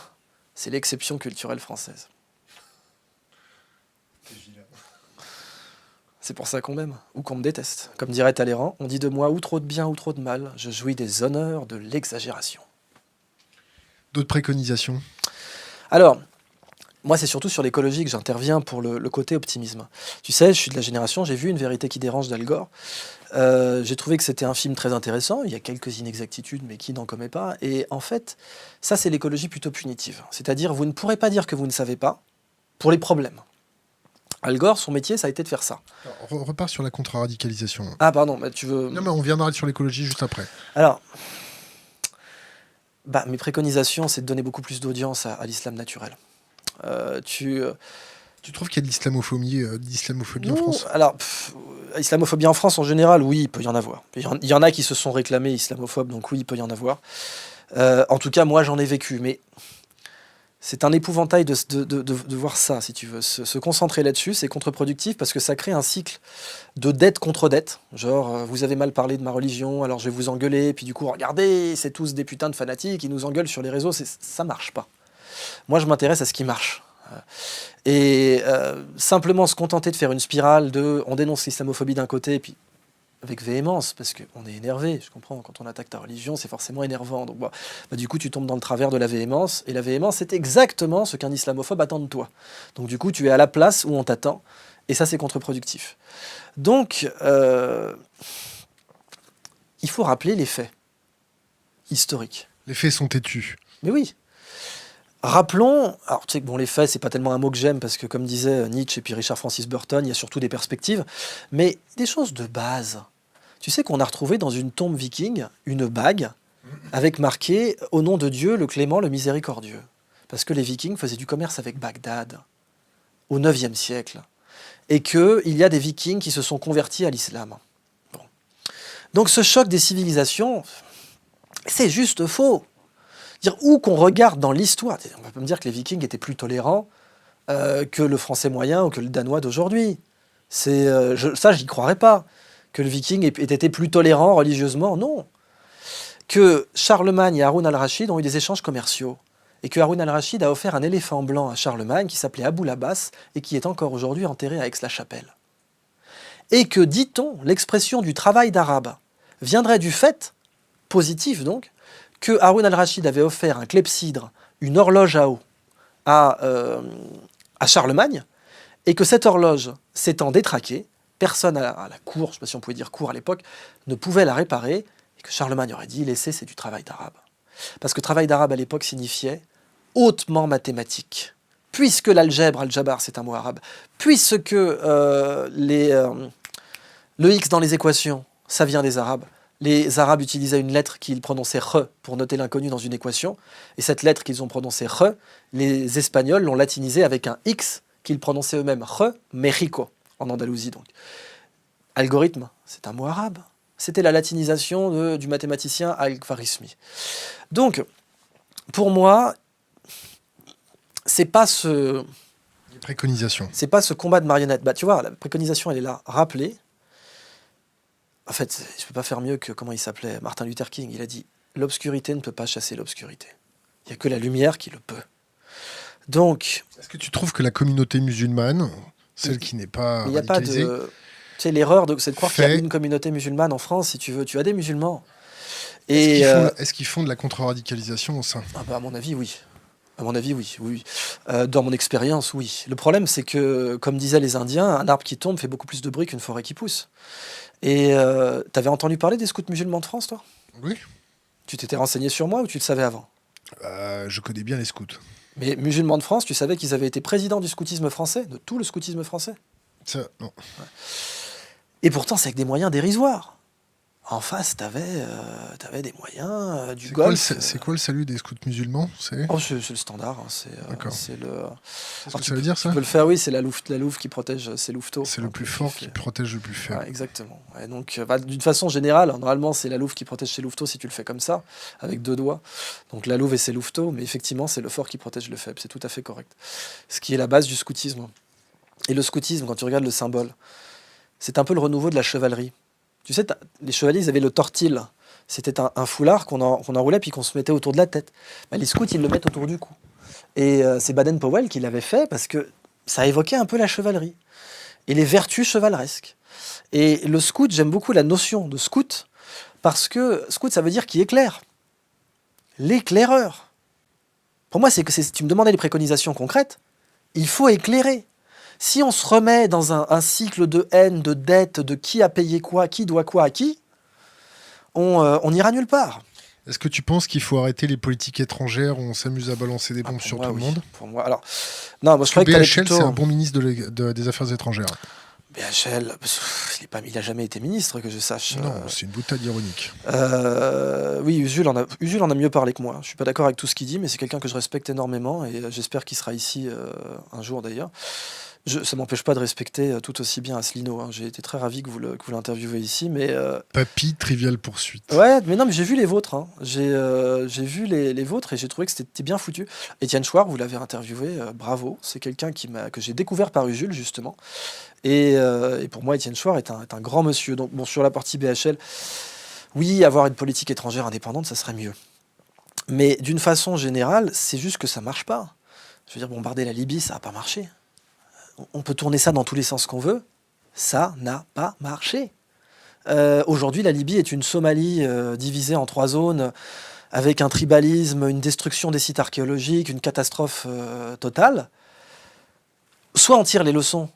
c'est l'exception culturelle française. C'est pour ça qu'on m'aime, ou qu'on me déteste. Comme dirait Talleyrand, on dit de moi ou trop de bien ou trop de mal, je jouis des honneurs de l'exagération. D'autres préconisations? Alors, moi c'est surtout sur l'écologie que j'interviens pour le côté optimisme. Tu sais, je suis de la génération, j'ai vu Une vérité qui dérange d'Al Gore. J'ai trouvé que c'était un film très intéressant, il y a quelques inexactitudes, mais qui n'en commet pas. Et en fait, ça c'est l'écologie plutôt punitive. C'est-à-dire, vous ne pourrez pas dire que vous ne savez pas pour les problèmes. Al Gore, son métier, ça a été de faire ça. Alors, on repart sur la contre-radicalisation. Ah pardon, bah, tu veux... Non mais on viendra sur l'écologie juste après. Alors, mes préconisations, c'est de donner beaucoup plus d'audience à l'islam naturel. Tu trouves qu'il y a de l'islamophobie en France? Alors, islamophobie en France, en général, oui, il peut y en avoir. Il y en a qui se sont réclamés islamophobes, donc oui, il peut y en avoir. En tout cas, moi, j'en ai vécu, mais c'est un épouvantail de voir ça, si tu veux. Se concentrer là-dessus, c'est contre-productif parce que ça crée un cycle de dette contre dette. Genre, vous avez mal parlé de ma religion, alors je vais vous engueuler, puis du coup, regardez, c'est tous des putains de fanatiques, ils nous engueulent sur les réseaux, ça marche pas. Moi, je m'intéresse à ce qui marche. Et simplement se contenter de faire une spirale de on dénonce l'islamophobie d'un côté, et puis avec véhémence, parce qu'on est énervé, je comprends, quand on attaque ta religion, c'est forcément énervant. Donc, du coup, tu tombes dans le travers de la véhémence, et la véhémence, c'est exactement ce qu'un islamophobe attend de toi. Donc, du coup, tu es à la place où on t'attend, et ça, c'est contre-productif. Donc, il faut rappeler les faits historiques. Les faits sont têtus. Mais oui. Rappelons, alors tu sais que bon, les faits, c'est pas tellement un mot que j'aime parce que comme disait Nietzsche et puis Richard Francis Burton, il y a surtout des perspectives, mais des choses de base. Tu sais qu'on a retrouvé dans une tombe viking une bague avec marqué « Au nom de Dieu, le clément, le miséricordieux ». Parce que les vikings faisaient du commerce avec Bagdad au IXe siècle et qu'il y a des vikings qui se sont convertis à l'islam. Bon. Donc ce choc des civilisations, c'est juste faux. Dire où qu'on regarde dans l'histoire, on va pas me dire que les Vikings étaient plus tolérants que le français moyen ou que le danois d'aujourd'hui. Ça, j'y croirais pas. Que le Viking ait été plus tolérant religieusement, non. Que Charlemagne et Haroun al-Rachid ont eu des échanges commerciaux. Et que Haroun al-Rachid a offert un éléphant blanc à Charlemagne qui s'appelait Abou Labas et qui est encore aujourd'hui enterré à Aix-la-Chapelle. Et que, dit-on, l'expression du travail d'arabe viendrait du fait, positif donc, que Haroun al-Rachid avait offert un clepsydre, une horloge à eau, à Charlemagne, et que cette horloge s'étant détraquée, personne à la cour, je ne sais pas si on pouvait dire cour à l'époque, ne pouvait la réparer, et que Charlemagne aurait dit, laissez, c'est du travail d'arabe. Parce que travail d'arabe à l'époque signifiait hautement mathématique. Puisque l'algèbre, al-jabar, c'est un mot arabe, puisque le X dans les équations, ça vient des Arabes. Les Arabes utilisaient une lettre qu'ils prononçaient re pour noter l'inconnu dans une équation. Et cette lettre qu'ils ont prononcée re, les Espagnols l'ont latinisée avec un X qu'ils prononçaient eux-mêmes re, Mexico, en Andalousie donc. Algorithme, c'est un mot arabe. C'était la latinisation du mathématicien Al-Khwarizmi. Donc, pour moi, c'est pas ce... Préconisation. C'est pas ce combat de marionnettes. Bah, tu vois, la préconisation, elle est là. Rappeler. En fait, je peux pas faire mieux que, comment il s'appelait, Martin Luther King. Il a dit, l'obscurité ne peut pas chasser l'obscurité. Il n'y a que la lumière qui le peut. Donc... Est-ce que tu trouves que la communauté musulmane, celle qui n'est pas radicalisée... Tu sais, l'erreur, c'est de croire qu'il y a une communauté musulmane en France, si tu veux. Tu as des musulmans. Est-ce qu'ils font de la contre-radicalisation au sein ? À mon avis, oui. À mon avis, oui. Dans mon expérience, oui. Le problème, c'est que, comme disaient les Indiens, un arbre qui tombe fait beaucoup plus de bruit qu'une forêt qui pousse. Et t'avais entendu parler des scouts musulmans de France, toi ? Oui. Tu t'étais renseigné sur moi ou tu le savais avant ? Je connais bien les scouts. Mais musulmans de France, tu savais qu'ils avaient été présidents du scoutisme français, de tout le scoutisme français ? Ça, non. Ouais. Et pourtant, c'est avec des moyens dérisoires. En face, t'avais des moyens, du golf. C'est quoi le salut des scouts musulmans ? C'est le standard. Hein, D'accord. C'est le... Qu'est-ce que ça veut dire, ça ? Tu peux le faire, oui, c'est la louve qui protège ses louveteaux. C'est le plus fort qui protège le plus faible. Ouais, exactement. Ouais, donc, d'une façon générale, normalement, c'est la louve qui protège ses louveteaux si tu le fais comme ça, avec 2 doigts. Donc la louve et ses louveteaux, mais effectivement, c'est le fort qui protège le faible. C'est tout à fait correct. Ce qui est la base du scoutisme. Et le scoutisme, quand tu regardes le symbole, c'est un peu le renouveau de la chevalerie. Tu sais, les chevaliers, ils avaient le tortil. C'était un foulard qu'on enroulait puis qu'on se mettait autour de la tête. Bah, les scouts, ils le mettent autour du cou. Et c'est Baden-Powell qui l'avait fait parce que ça évoquait un peu la chevalerie et les vertus chevaleresques. Et le scout, j'aime beaucoup la notion de scout parce que scout, ça veut dire qui éclaire. L'éclaireur. Pour moi, tu me demandais des préconisations concrètes. Il faut éclairer. Si on se remet dans un cycle de haine, de dette, de qui a payé quoi, qui doit quoi à qui, on n'ira nulle part. Est-ce que tu penses qu'il faut arrêter les politiques étrangères où on s'amuse à balancer des bombes sur tout le monde ? Pour moi, alors... Non, moi, je crois que BHL, c'est un bon ministre des Affaires étrangères. BHL, il n'a jamais été ministre, que je sache. Non, c'est une boutade ironique. Oui, Usul en a mieux parlé que moi. Je ne suis pas d'accord avec tout ce qu'il dit, mais c'est quelqu'un que je respecte énormément et j'espère qu'il sera ici un jour d'ailleurs. Ça ne m'empêche pas de respecter tout aussi bien Asselineau. Hein. J'ai été très ravi que vous l'interviewez ici. Mais, Papy, Trivial Poursuite. Ouais, mais non, mais j'ai vu les vôtres. Hein. J'ai vu les vôtres et j'ai trouvé que c'était bien foutu. Étienne Chouard, vous l'avez interviewé, bravo. C'est quelqu'un que j'ai découvert par Usul, justement. Et pour moi, Étienne Chouard est un grand monsieur. Donc, bon, sur la partie BHL, oui, avoir une politique étrangère indépendante, ça serait mieux. Mais d'une façon générale, c'est juste que ça ne marche pas. Je veux dire, bombarder la Libye, ça n'a pas marché. On peut tourner ça dans tous les sens qu'on veut. Ça n'a pas marché. Aujourd'hui, la Libye est une Somalie divisée en 3 zones, avec un tribalisme, une destruction des sites archéologiques, une catastrophe totale. Soit on tire les leçons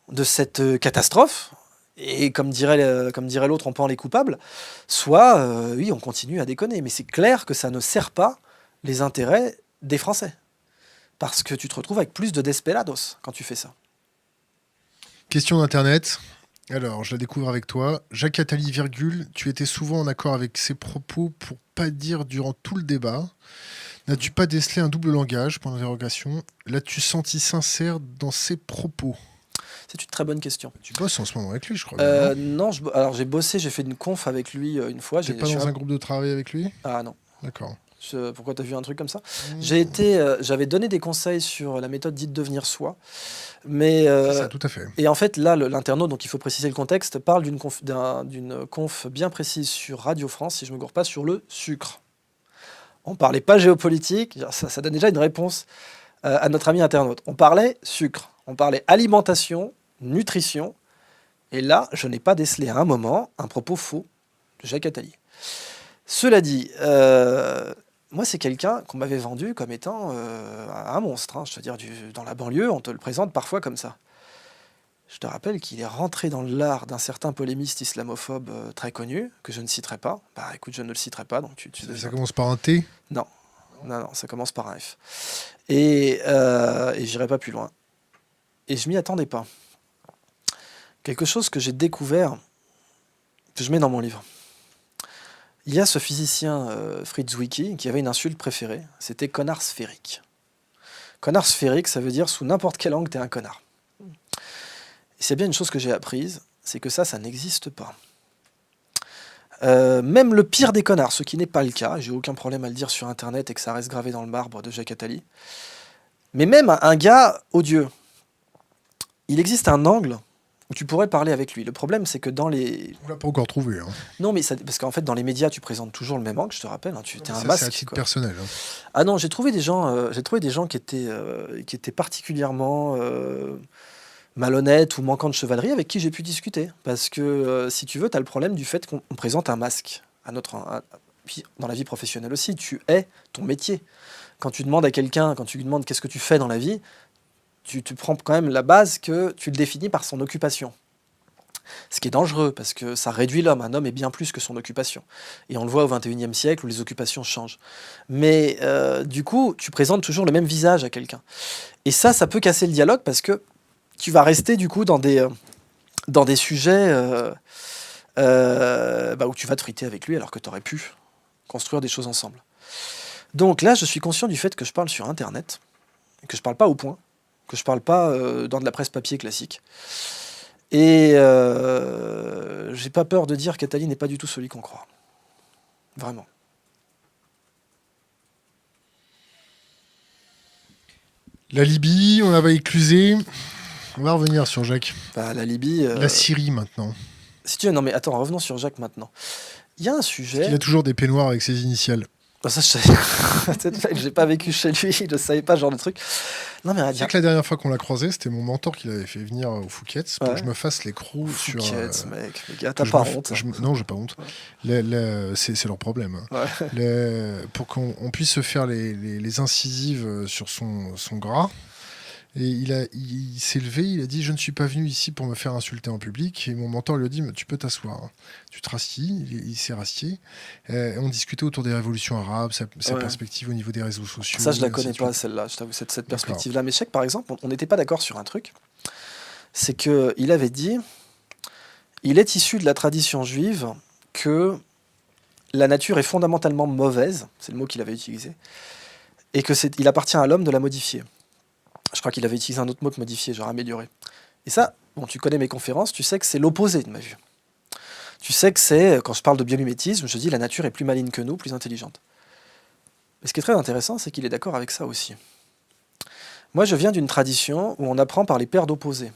de cette catastrophe, et comme dirait l'autre, on pend les coupables, soit, oui, on continue à déconner. Mais c'est clair que ça ne sert pas les intérêts des Français. Parce que tu te retrouves avec plus de desperados quand tu fais ça. Question d'Internet. Alors, je la découvre avec toi. Jacques Attali, tu étais souvent en accord avec ses propos pour pas dire durant tout le débat. N'as-tu pas décelé un double langage ? L'as-tu senti sincère dans ses propos ? C'est une très bonne question. Tu bosses en ce moment avec lui, je crois. Non, alors j'ai bossé, j'ai fait une conf avec lui une fois. T'es pas dans un groupe de travail avec lui ? Ah non. D'accord. Pourquoi t'as vu un truc comme ça ? J'avais donné des conseils sur la méthode dite devenir soi. Mais, ça, tout à fait. Et en fait, là, l'internaute, donc il faut préciser le contexte, parle d'une conf bien précise sur Radio France, si je ne me gourre pas, sur le sucre. On ne parlait pas géopolitique, ça donne déjà une réponse à notre ami internaute. On parlait sucre, on parlait alimentation, nutrition, et là, je n'ai pas décelé à un moment un propos faux de Jacques Attali. Cela dit, moi, c'est quelqu'un qu'on m'avait vendu comme étant un monstre. Hein. Je veux dire, dans la banlieue, on te le présente parfois comme ça. Je te rappelle qu'il est rentré dans l'art d'un certain polémiste islamophobe très connu, que je ne citerai pas. Bah écoute, je ne le citerai pas. Donc ça commence par un T ? Non, ça commence par un F. Et j'irai pas plus loin. Et je m'y attendais pas. Quelque chose que j'ai découvert, que je mets dans mon livre. Il y a ce physicien Fritz Zwicky qui avait une insulte préférée, c'était connard sphérique. Connard sphérique, ça veut dire sous n'importe quel angle, t'es un connard. Et c'est bien une chose que j'ai apprise, c'est que ça n'existe pas. Même le pire des connards, ce qui n'est pas le cas, j'ai aucun problème à le dire sur Internet et que ça reste gravé dans le marbre de Jacques Attali, mais même un gars odieux, il existe un angle où tu pourrais parler avec lui. Le problème, c'est que dans les... On l'a pas encore trouvé. Hein. Non, mais parce qu'en fait, dans les médias, tu présentes toujours le même angle, je te rappelle. Hein, tu es un masque. C'est à titre personnel. Hein. Ah non, j'ai trouvé des gens qui étaient particulièrement malhonnêtes ou manquants de chevalerie avec qui j'ai pu discuter. Parce que, si tu veux, tu as le problème du fait qu'on présente un masque. Puis, dans la vie professionnelle aussi, tu es ton métier. Quand tu demandes à quelqu'un, quand tu lui demandes qu'est-ce que tu fais dans la vie, tu prends quand même la base que tu le définis par son occupation. Ce qui est dangereux, parce que ça réduit l'homme. Un homme est bien plus que son occupation. Et on le voit au XXIe siècle, où les occupations changent. Mais du coup, tu présentes toujours le même visage à quelqu'un. Et ça peut casser le dialogue, parce que tu vas rester, du coup, dans des sujets où tu vas te friter avec lui, alors que tu aurais pu construire des choses ensemble. Donc là, je suis conscient du fait que je parle sur Internet, que je parle pas au point, que je parle pas dans de la presse papier classique. Et j'ai pas peur de dire qu'Attali n'est pas du tout celui qu'on croit. Vraiment. La Libye, on l'avait éclusé. On va revenir sur Jacques. La Libye... La Syrie, maintenant. Si tu veux, non mais attends, revenons sur Jacques maintenant. Il y a un sujet... Il a toujours des peignoirs avec ses initiales. Ça, je savais. J'ai pas vécu chez lui, je savais pas ce genre de truc. Non, mais c'est que la dernière fois qu'on l'a croisé, c'était mon mentor qui l'avait fait venir au Fouquet's pour que je me fasse l'écrou sur... Fouquet's, mec, les gars, t'as pas honte. Non, j'ai pas honte. C'est leur problème. Hein. Ouais. Pour qu'on puisse se faire les incisives sur son gras. Et il s'est levé, il a dit « Je ne suis pas venu ici pour me faire insulter en public ». Et mon mentor lui a dit « Tu peux t'asseoir ». Tu te rassis, il s'est rassied. On discutait autour des révolutions arabes, sa perspective au niveau des réseaux sociaux. Ça, je la connais pas, celle-là, je t'avoue, cette perspective-là. Mais je sais que, par exemple, on n'était pas d'accord sur un truc. C'est qu'il avait dit « Il est issu de la tradition juive que la nature est fondamentalement mauvaise », c'est le mot qu'il avait utilisé, et qu'il appartient à l'homme de la modifier. Je crois qu'il avait utilisé un autre mot que modifier, genre améliorer. Et ça, bon, tu connais mes conférences, tu sais que c'est l'opposé de ma vue. Tu sais que c'est, quand je parle de biomimétisme, je dis la nature est plus maligne que nous, plus intelligente. Mais ce qui est très intéressant, c'est qu'il est d'accord avec ça aussi. Moi, je viens d'une tradition où on apprend par les paires d'opposés.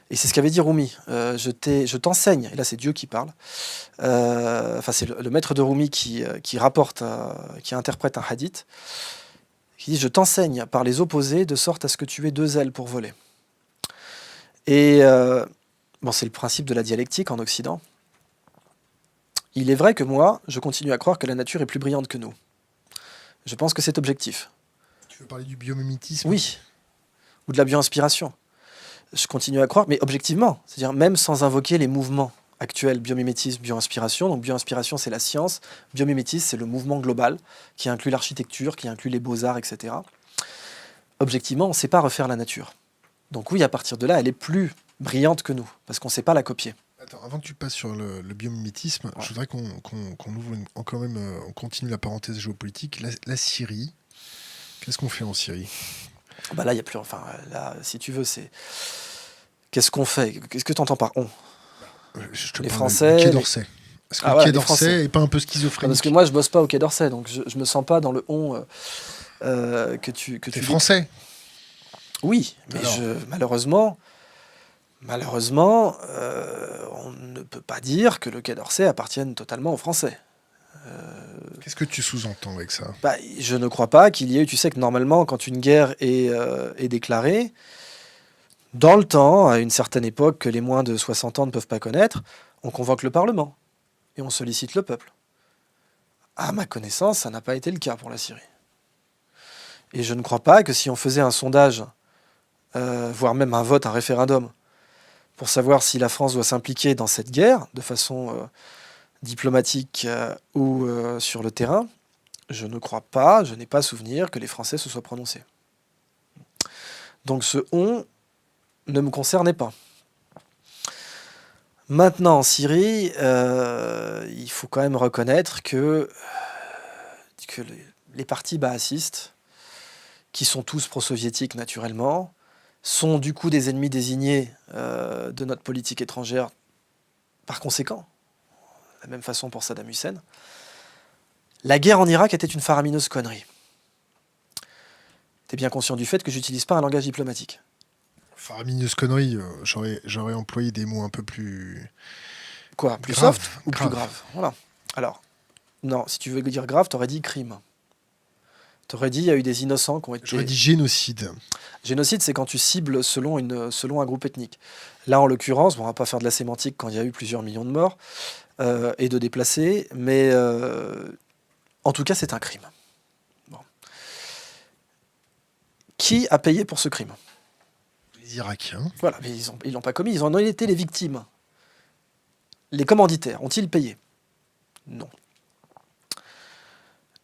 Et c'est ce qu'avait dit Rumi. Je t'enseigne, et là c'est Dieu qui parle, c'est le maître de Rumi qui interprète un hadith, qui dit « Je t'enseigne par les opposés de sorte à ce que tu aies deux ailes pour voler ». Et c'est le principe de la dialectique en Occident. Il est vrai que moi, je continue à croire que la nature est plus brillante que nous. Je pense que c'est objectif. Tu veux parler du biomimétisme ? Oui, ou de la bio-inspiration. Je continue à croire, mais objectivement, c'est-à-dire même sans invoquer les mouvements actuels, biomimétisme, bio-inspiration. Donc bio-inspiration, c'est la science. Biomimétisme, c'est le mouvement global qui inclut l'architecture, qui inclut les beaux-arts, etc. Objectivement, on ne sait pas refaire la nature. Donc oui, à partir de là, elle est plus brillante que nous, parce qu'on ne sait pas la copier. Attends, avant que tu passes sur le biomimétisme, je voudrais qu'on ouvre on continue la parenthèse géopolitique. La Syrie, qu'est-ce qu'on fait en Syrie ? Là, il n'y a plus... là, si tu veux, c'est... Qu'est-ce qu'on fait ? Qu'est-ce que tu entends par « on » ? Les Français... Le Quai d'Orsay. Est-ce que le Quai d'Orsay n'est pas un peu schizophrènique ? Parce que moi, je ne bosse pas au Quai d'Orsay, donc je ne me sens pas dans le « on » que tu T'es français ? Oui, mais malheureusement, on ne peut pas dire que le Quai d'Orsay appartienne totalement aux Français. Qu'est-ce que tu sous-entends avec ça? Je ne crois pas qu'il y ait eu... Tu sais que normalement, quand une guerre est déclarée, dans le temps, à une certaine époque que les moins de 60 ans ne peuvent pas connaître, on convoque le Parlement et on sollicite le peuple. À ma connaissance, ça n'a pas été le cas pour la Syrie. Et je ne crois pas que si on faisait un sondage, voire même un vote, un référendum, pour savoir si la France doit s'impliquer dans cette guerre de façon diplomatique ou sur le terrain, je ne crois pas, je n'ai pas souvenir que les Français se soient prononcés. Donc ce « on » ne me concernait pas. Maintenant, en Syrie, il faut quand même reconnaître que les partis baasistes, qui sont tous pro-soviétiques naturellement, sont du coup des ennemis désignés de notre politique étrangère par conséquent. De la même façon pour Saddam Hussein. La guerre en Irak était une faramineuse connerie. Tu es bien conscient du fait que j'utilise pas un langage diplomatique. Faramineuse connerie, j'aurais employé des mots un peu plus... Quoi, plus grave, soft ou grave. Plus grave? Voilà. Alors, non, si tu veux dire grave, t'aurais dit crime. T'aurais dit il y a eu des innocents qui ont été... J'aurais dit génocide. Génocide, c'est quand tu cibles selon un groupe ethnique. Là, en l'occurrence, bon, on va pas faire de la sémantique quand il y a eu plusieurs millions de morts et de déplacés, mais en tout cas, c'est un crime. Bon. Qui a payé pour ce crime? Les Irakiens. Voilà, mais ils l'ont pas commis, ils en ont été les victimes. Les commanditaires, ont-ils payé? Non.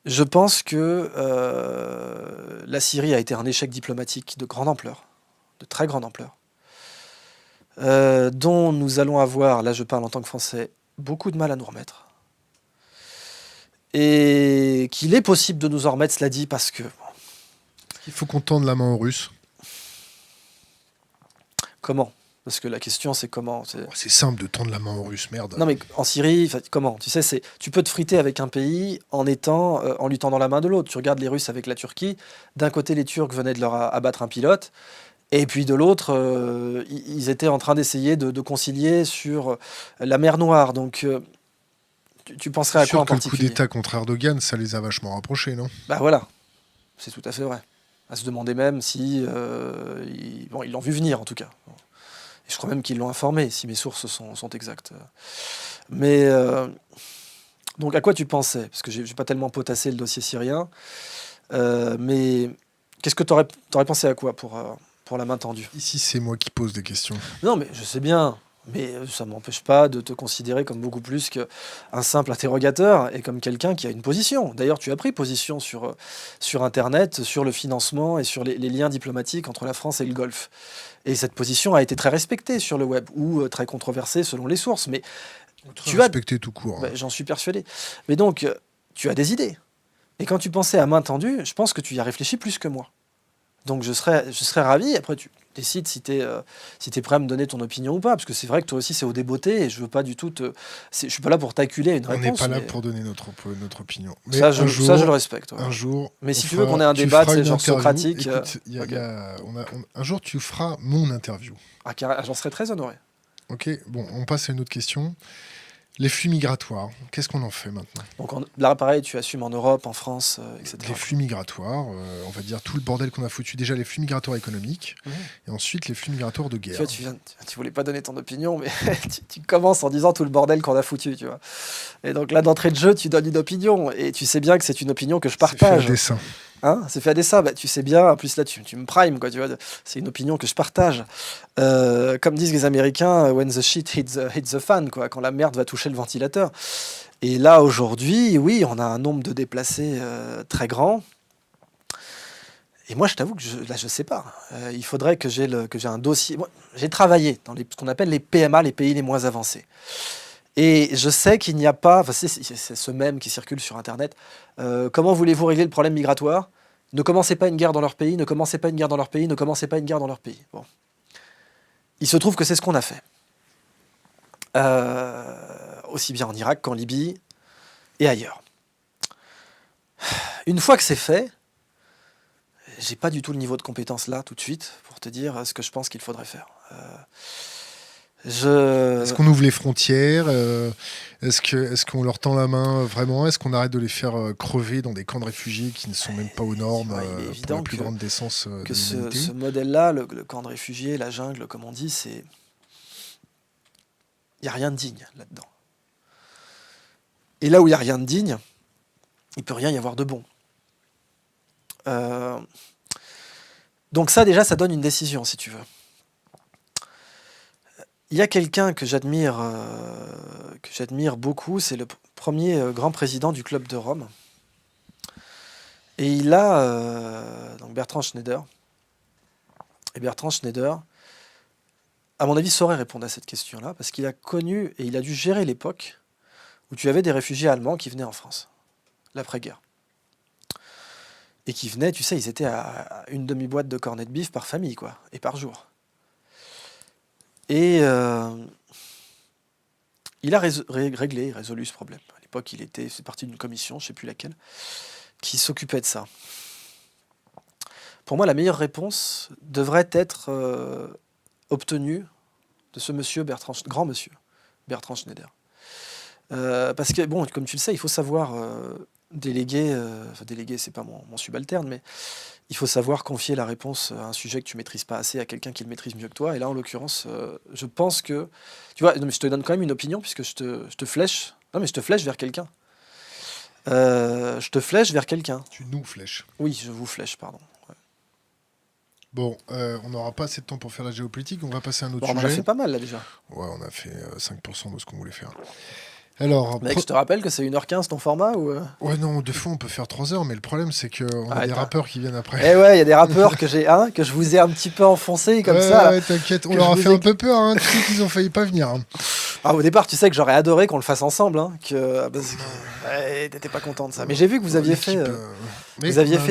Je pense que la Syrie a été un échec diplomatique de grande ampleur, de très grande ampleur, dont nous allons avoir, là je parle en tant que Français, beaucoup de mal à nous remettre. Et qu'il est possible de nous en remettre, cela dit, parce que... Il faut qu'on tende la main aux Russes. Comment? Parce que la question, c'est comment. C'est simple de tendre la main aux Russes, merde. Non, mais en Syrie, comment? Tu sais, tu peux te friter avec un pays en lui tendant la main de l'autre. Tu regardes les Russes avec la Turquie. D'un côté, les Turcs venaient de leur abattre un pilote. Et puis de l'autre, ils étaient en train d'essayer de concilier sur la mer Noire. Donc, tu penserais à quoi en particulier? Le coup d'État contre Erdogan, ça les a vachement rapprochés, non? Bah voilà, c'est tout à fait vrai. À se demander même si... ils l'ont vu venir, en tout cas. Et je crois même qu'ils l'ont informé, si mes sources sont exactes. Mais... donc à quoi tu pensais? Parce que j'ai pas tellement potassé le dossier syrien. Mais qu'est-ce que t'aurais pensé à quoi pour la main tendue? Ici, c'est moi qui pose des questions. Non, mais je sais bien. Mais ça ne m'empêche pas de te considérer comme beaucoup plus qu'un simple interrogateur et comme quelqu'un qui a une position. D'ailleurs, tu as pris position sur Internet, sur le financement et sur les liens diplomatiques entre la France et le Golfe. Et cette position a été très respectée sur le web, ou très controversée selon les sources. Mais tu as respecté tout court. Hein. J'en suis persuadé. Mais donc, tu as des idées. Et quand tu pensais à main tendue, je pense que tu y as réfléchi plus que moi. Donc je serais ravi. Après, tu décides si tu es prêt à me donner ton opinion ou pas. Parce que c'est vrai que toi aussi, c'est au débeauté. Et je veux pas du tout je suis pas là pour t'acculer une réponse. On n'est pas là pour donner notre opinion. Mais ça, je le respecte. Ouais. Un jour. Mais si tu veux qu'on ait un débat, c'est genre socratique. Écoute, un jour, tu feras mon interview. Ah, j'en serais très honoré. Ok, bon, on passe à une autre question. Les flux migratoires, qu'est-ce qu'on en fait maintenant? Donc là, pareil, tu assumes en Europe, en France, etc. Les flux migratoires, on va dire tout le bordel qu'on a foutu. Déjà, les flux migratoires économiques, et ensuite les flux migratoires de guerre. Tu vois, tu voulais pas donner ton opinion, mais tu commences en disant tout le bordel qu'on a foutu, tu vois. Et donc là, d'entrée de jeu, tu donnes une opinion, et tu sais bien que c'est une opinion que je partage. C'est fait à dessein. Hein, c'est fait à dessein, bah, tu sais bien, en plus là tu me primes, quoi, tu vois, c'est une opinion que je partage. Comme disent les Américains, when the shit hits the fan, quoi, quand la merde va toucher le ventilateur. Et là aujourd'hui, oui, on a un nombre de déplacés très grand. Et moi je t'avoue que je sais pas. Il faudrait que j'ai un dossier. Moi, j'ai travaillé dans ce qu'on appelle les PMA, les pays les moins avancés. Et je sais qu'il n'y a pas, c'est ce mème qui circule sur Internet, comment voulez-vous régler le problème migratoire? Ne commencez pas une guerre dans leur pays, ne commencez pas une guerre dans leur pays, ne commencez pas une guerre dans leur pays. Bon. Il se trouve que c'est ce qu'on a fait. Aussi bien en Irak qu'en Libye et ailleurs. Une fois que c'est fait, j'ai pas du tout le niveau de compétence là, tout de suite, pour te dire ce que je pense qu'il faudrait faire. Est-ce qu'on ouvre les frontières? Est-ce qu'on leur tend la main vraiment? Est-ce qu'on arrête de les faire crever dans des camps de réfugiés qui ne sont même pas aux normes pour la plus grande décence de l'humanité? Ce modèle-là, le camp de réfugiés, la jungle, comme on dit, il n'y a rien de digne là-dedans. Et là où il n'y a rien de digne, il ne peut rien y avoir de bon. Donc ça, déjà, ça donne une décision, si tu veux. Il y a quelqu'un que j'admire beaucoup, c'est le premier grand président du Club de Rome. Et il a donc Bertrand Schneider. Et Bertrand Schneider, à mon avis, saurait répondre à cette question-là, parce qu'il a connu et il a dû gérer l'époque où tu avais des réfugiés allemands qui venaient en France, l'après-guerre. Et qui venaient, tu sais, ils étaient à une demi-boîte de cornets de bif par famille, quoi, et par jour. Et il a résolu ce problème. À l'époque, c'est parti d'une commission, je ne sais plus laquelle, qui s'occupait de ça. Pour moi, la meilleure réponse devrait être obtenue de ce monsieur grand monsieur, Bertrand Schneider. Parce que, bon, comme tu le sais, il faut savoir déléguer, c'est pas mon subalterne, mais il faut savoir confier la réponse à un sujet que tu maîtrises pas assez à quelqu'un qui le maîtrise mieux que toi. Et là, en l'occurrence, je pense que... Tu vois, non, mais je te donne quand même une opinion, puisque je te flèche... Non, mais je te flèche vers quelqu'un. Je te flèche vers quelqu'un. Tu nous flèches. Oui, je vous flèche, pardon. Ouais. Bon, on n'aura pas assez de temps pour faire la géopolitique, on va passer à un autre sujet. On en a fait pas mal, là, déjà. Ouais, on a fait 5% de ce qu'on voulait faire. Alors, mec, je te rappelle que c'est 1h15 ton format ou Ouais, non, des fois on peut faire 3 heures, mais le problème c'est qu'on a des rappeurs qui viennent après. Eh ouais, il y a des rappeurs que je vous ai un petit peu enfoncé comme ça. Ouais, t'inquiète, on leur a fait un peu peur, hein. Tu sais qu'ils ont failli pas venir. Hein. Ah, au départ, tu sais que j'aurais adoré qu'on le fasse ensemble, hein, t'étais pas content de ça. Mais j'ai vu que vous aviez fait,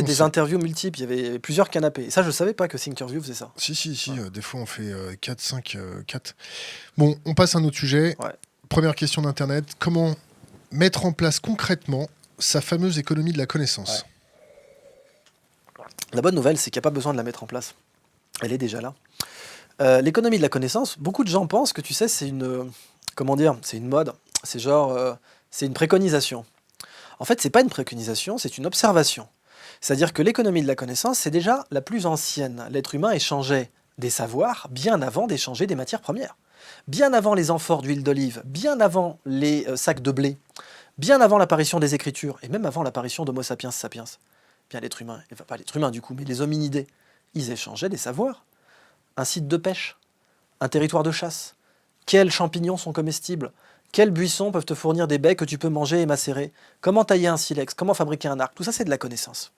des interviews multiples, il y avait plusieurs canapés. Et ça, je savais pas que Thinkerview faisait ça. Si, des fois on fait 4, 5, 4. Bon, on passe à un autre sujet. Ouais. Première question d'Internet, comment mettre en place concrètement sa fameuse économie de la connaissance? Ouais. La bonne nouvelle, c'est qu'il n'y a pas besoin de la mettre en place. Elle est déjà là. L'économie de la connaissance, beaucoup de gens pensent que, tu sais, c'est une mode. C'est c'est une préconisation. En fait, c'est pas une préconisation, c'est une observation. C'est-à-dire que l'économie de la connaissance, c'est déjà la plus ancienne. L'être humain échangeait des savoirs bien avant d'échanger des matières premières. Bien avant les amphores d'huile d'olive, bien avant les sacs de blé, bien avant l'apparition des écritures, et même avant l'apparition d'Homo sapiens sapiens, bien l'être humain, enfin pas l'être humain du coup, mais les hominidés, ils échangeaient des savoirs. Un site de pêche, un territoire de chasse, quels champignons sont comestibles, quels buissons peuvent te fournir des baies que tu peux manger et macérer, comment tailler un silex, comment fabriquer un arc, tout ça c'est de la connaissance.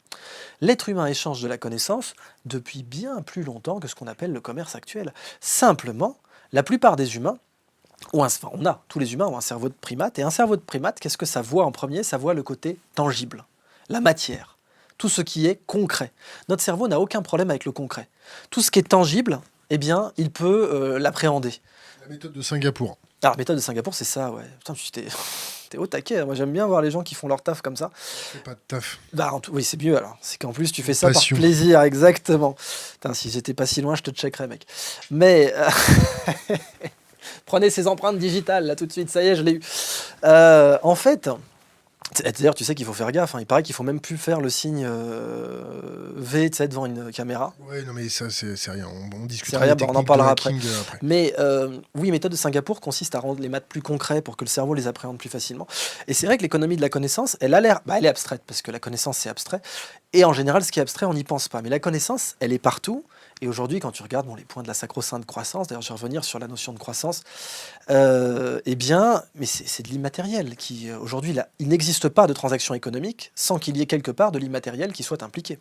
L'être humain échange de la connaissance depuis bien plus longtemps que ce qu'on appelle le commerce actuel. Simplement, la plupart des humains, tous les humains ont un cerveau de primate, et un cerveau de primate, qu'est-ce que ça voit en premier? Ça voit le côté tangible, la matière, tout ce qui est concret. Notre cerveau n'a aucun problème avec le concret. Tout ce qui est tangible, eh bien, il peut l'appréhender. La méthode de Singapour. Alors, la méthode de Singapour, c'est ça, ouais. Putain, t'es au taquet. Moi, j'aime bien voir les gens qui font leur taf comme ça. C'est pas de taf. Oui, c'est mieux alors. C'est qu'en plus, tu fais ça par plaisir, exactement. Putain, si j'étais pas si loin, je te checkerais, mec. Mais... Prenez ces empreintes digitales, là, tout de suite. Ça y est, je l'ai eu. En fait... D'ailleurs, tu sais qu'il faut faire gaffe. Hein. Il paraît qu'il faut même plus faire le signe V, tu sais, devant une caméra. Ouais, non, mais ça, c'est rien. On discutera. C'est rien, on en parlera après. Mais oui, méthode de Singapour consiste à rendre les maths plus concrets pour que le cerveau les appréhende plus facilement. Et c'est vrai que l'économie de la connaissance, elle a l'air... elle est abstraite, parce que la connaissance, c'est abstrait. Et en général, ce qui est abstrait, on n'y pense pas. Mais la connaissance, elle est partout. Et aujourd'hui, quand tu regardes les points de la sacro-sainte croissance, d'ailleurs, je vais revenir sur la notion de croissance, eh bien, mais c'est de l'immatériel qui, aujourd'hui, il n'existe pas de transaction économique sans qu'il y ait quelque part de l'immatériel qui soit impliqué.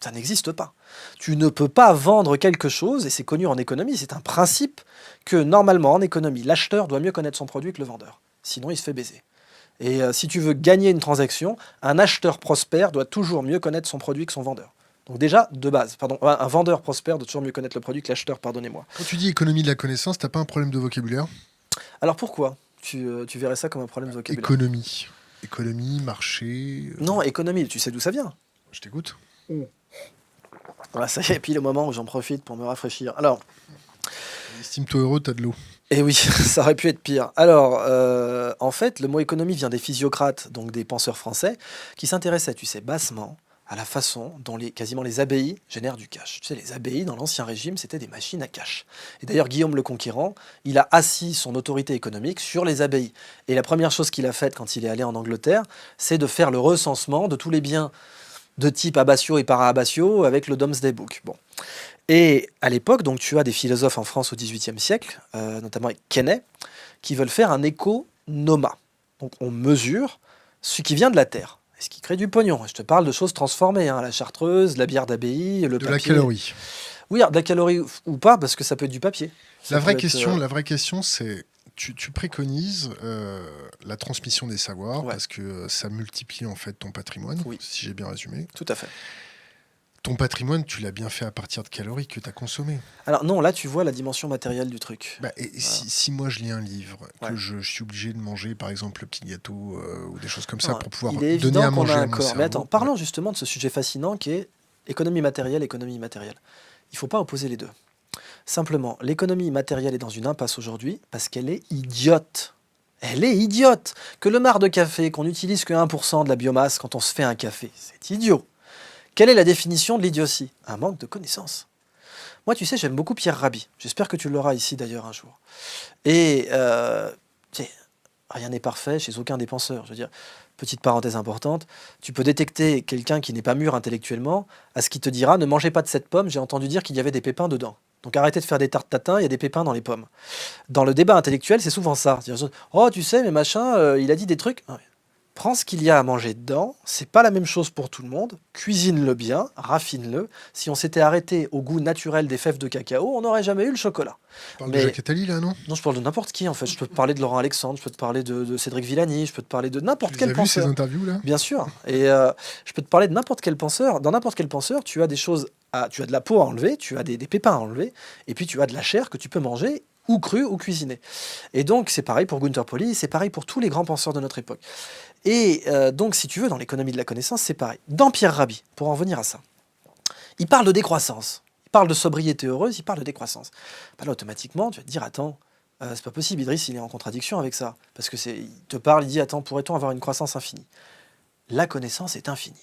Ça n'existe pas. Tu ne peux pas vendre quelque chose, et c'est connu en économie, c'est un principe que, normalement, en économie, l'acheteur doit mieux connaître son produit que le vendeur. Sinon, il se fait baiser. Et si tu veux gagner une transaction, un acheteur prospère doit toujours mieux connaître son produit que son vendeur. Donc déjà, de base, un vendeur prospère doit toujours mieux connaître le produit que l'acheteur, pardonnez-moi. Quand tu dis économie de la connaissance, t'as pas un problème de vocabulaire? Alors pourquoi tu verrais ça comme un problème de vocabulaire? Économie, marché... Non, économie, tu sais d'où ça vient? Je t'écoute. Voilà, ça y est, puis le moment où j'en profite pour me rafraîchir. Alors, estime-toi heureux, t'as de l'eau. et oui, ça aurait pu être pire. Alors, en fait, le mot économie vient des physiocrates, donc des penseurs français, qui s'intéressaient, tu sais, bassement à la façon dont quasiment les abbayes génèrent du cash. Tu sais, les abbayes, dans l'Ancien Régime, c'était des machines à cash. Et d'ailleurs, Guillaume le Conquérant, il a assis son autorité économique sur les abbayes. Et la première chose qu'il a faite quand il est allé en Angleterre, c'est de faire le recensement de tous les biens de type abbatiaux et para-abbatiaux avec le Domesday Book. Bon. Et à l'époque, donc, tu as des philosophes en France au XVIIIe siècle, notamment avec Quesnay, qui veulent faire un économa. Donc on mesure ce qui vient de la terre, et ce qui crée du pognon. Je te parle de choses transformées, hein, la chartreuse, la bière d'abbaye, le papier. De la calorie. Oui, alors, de la calorie ou pas, parce que ça peut être du papier. La vraie question, c'est... Tu préconises la transmission des savoirs, parce que ça multiplie en fait ton patrimoine, si j'ai bien résumé. Tout à fait. Ton patrimoine, tu l'as bien fait à partir de calories que tu as consommées. Alors non, là tu vois la dimension matérielle du truc. Si moi je lis un livre, que je suis obligé de manger par exemple le petit gâteau ou des choses comme ça pour pouvoir donner à manger à mon cerveau. Mais attends, parlons justement de ce sujet fascinant qui est économie matérielle, économie immatérielle. Il ne faut pas opposer les deux. Simplement, l'économie matérielle est dans une impasse aujourd'hui parce qu'elle est idiote. Elle est idiote. Que le marc de café, qu'on n'utilise que 1% de la biomasse quand on se fait un café, c'est idiot. Quelle est la définition de l'idiotie? Un manque de connaissances. Moi, tu sais, j'aime beaucoup Pierre Rabhi. J'espère que tu l'auras ici d'ailleurs un jour. Et rien n'est parfait chez aucun des penseurs. Je veux dire, petite parenthèse importante, tu peux détecter quelqu'un qui n'est pas mûr intellectuellement à ce qu'il te dira « Ne mangez pas de cette pomme, j'ai entendu dire qu'il y avait des pépins dedans. » Donc arrêtez de faire des tartes tatin, il y a des pépins dans les pommes. Dans le débat intellectuel, c'est souvent ça. Oh, tu sais, mais machin, il a dit des trucs. Prends ce qu'il y a à manger dedans, c'est pas la même chose pour tout le monde, cuisine-le bien, raffine-le. Si on s'était arrêté au goût naturel des fèves de cacao, on n'aurait jamais eu le chocolat. Tu parles de Jacques Attali, là, non? Non, je parle de n'importe qui, en fait. Je peux te parler de Laurent Alexandre, je peux te parler de Cédric Villani, je peux te parler de n'importe quel penseur. Tu as vu ces interviews, là? Bien sûr. Et je peux te parler de n'importe quel penseur. Dans n'importe quel penseur, tu as des choses, tu as de la peau à enlever, tu as des pépins à enlever, et puis tu as de la chair que tu peux manger, ou crue, ou cuisinée. Et donc, c'est pareil pour Gunther Pauli, c'est pareil pour tous les grands penseurs de notre époque. Et donc, si tu veux, dans l'économie de la connaissance, c'est pareil. Dans Pierre Rabhi, pour en venir à ça, il parle de décroissance. Il parle de sobriété heureuse, il parle de décroissance. Là, automatiquement, tu vas te dire, attends, c'est pas possible, Idriss, il est en contradiction avec ça. Parce que il te parle, il dit, attends, pourrait-on avoir une croissance infinie? La connaissance est infinie.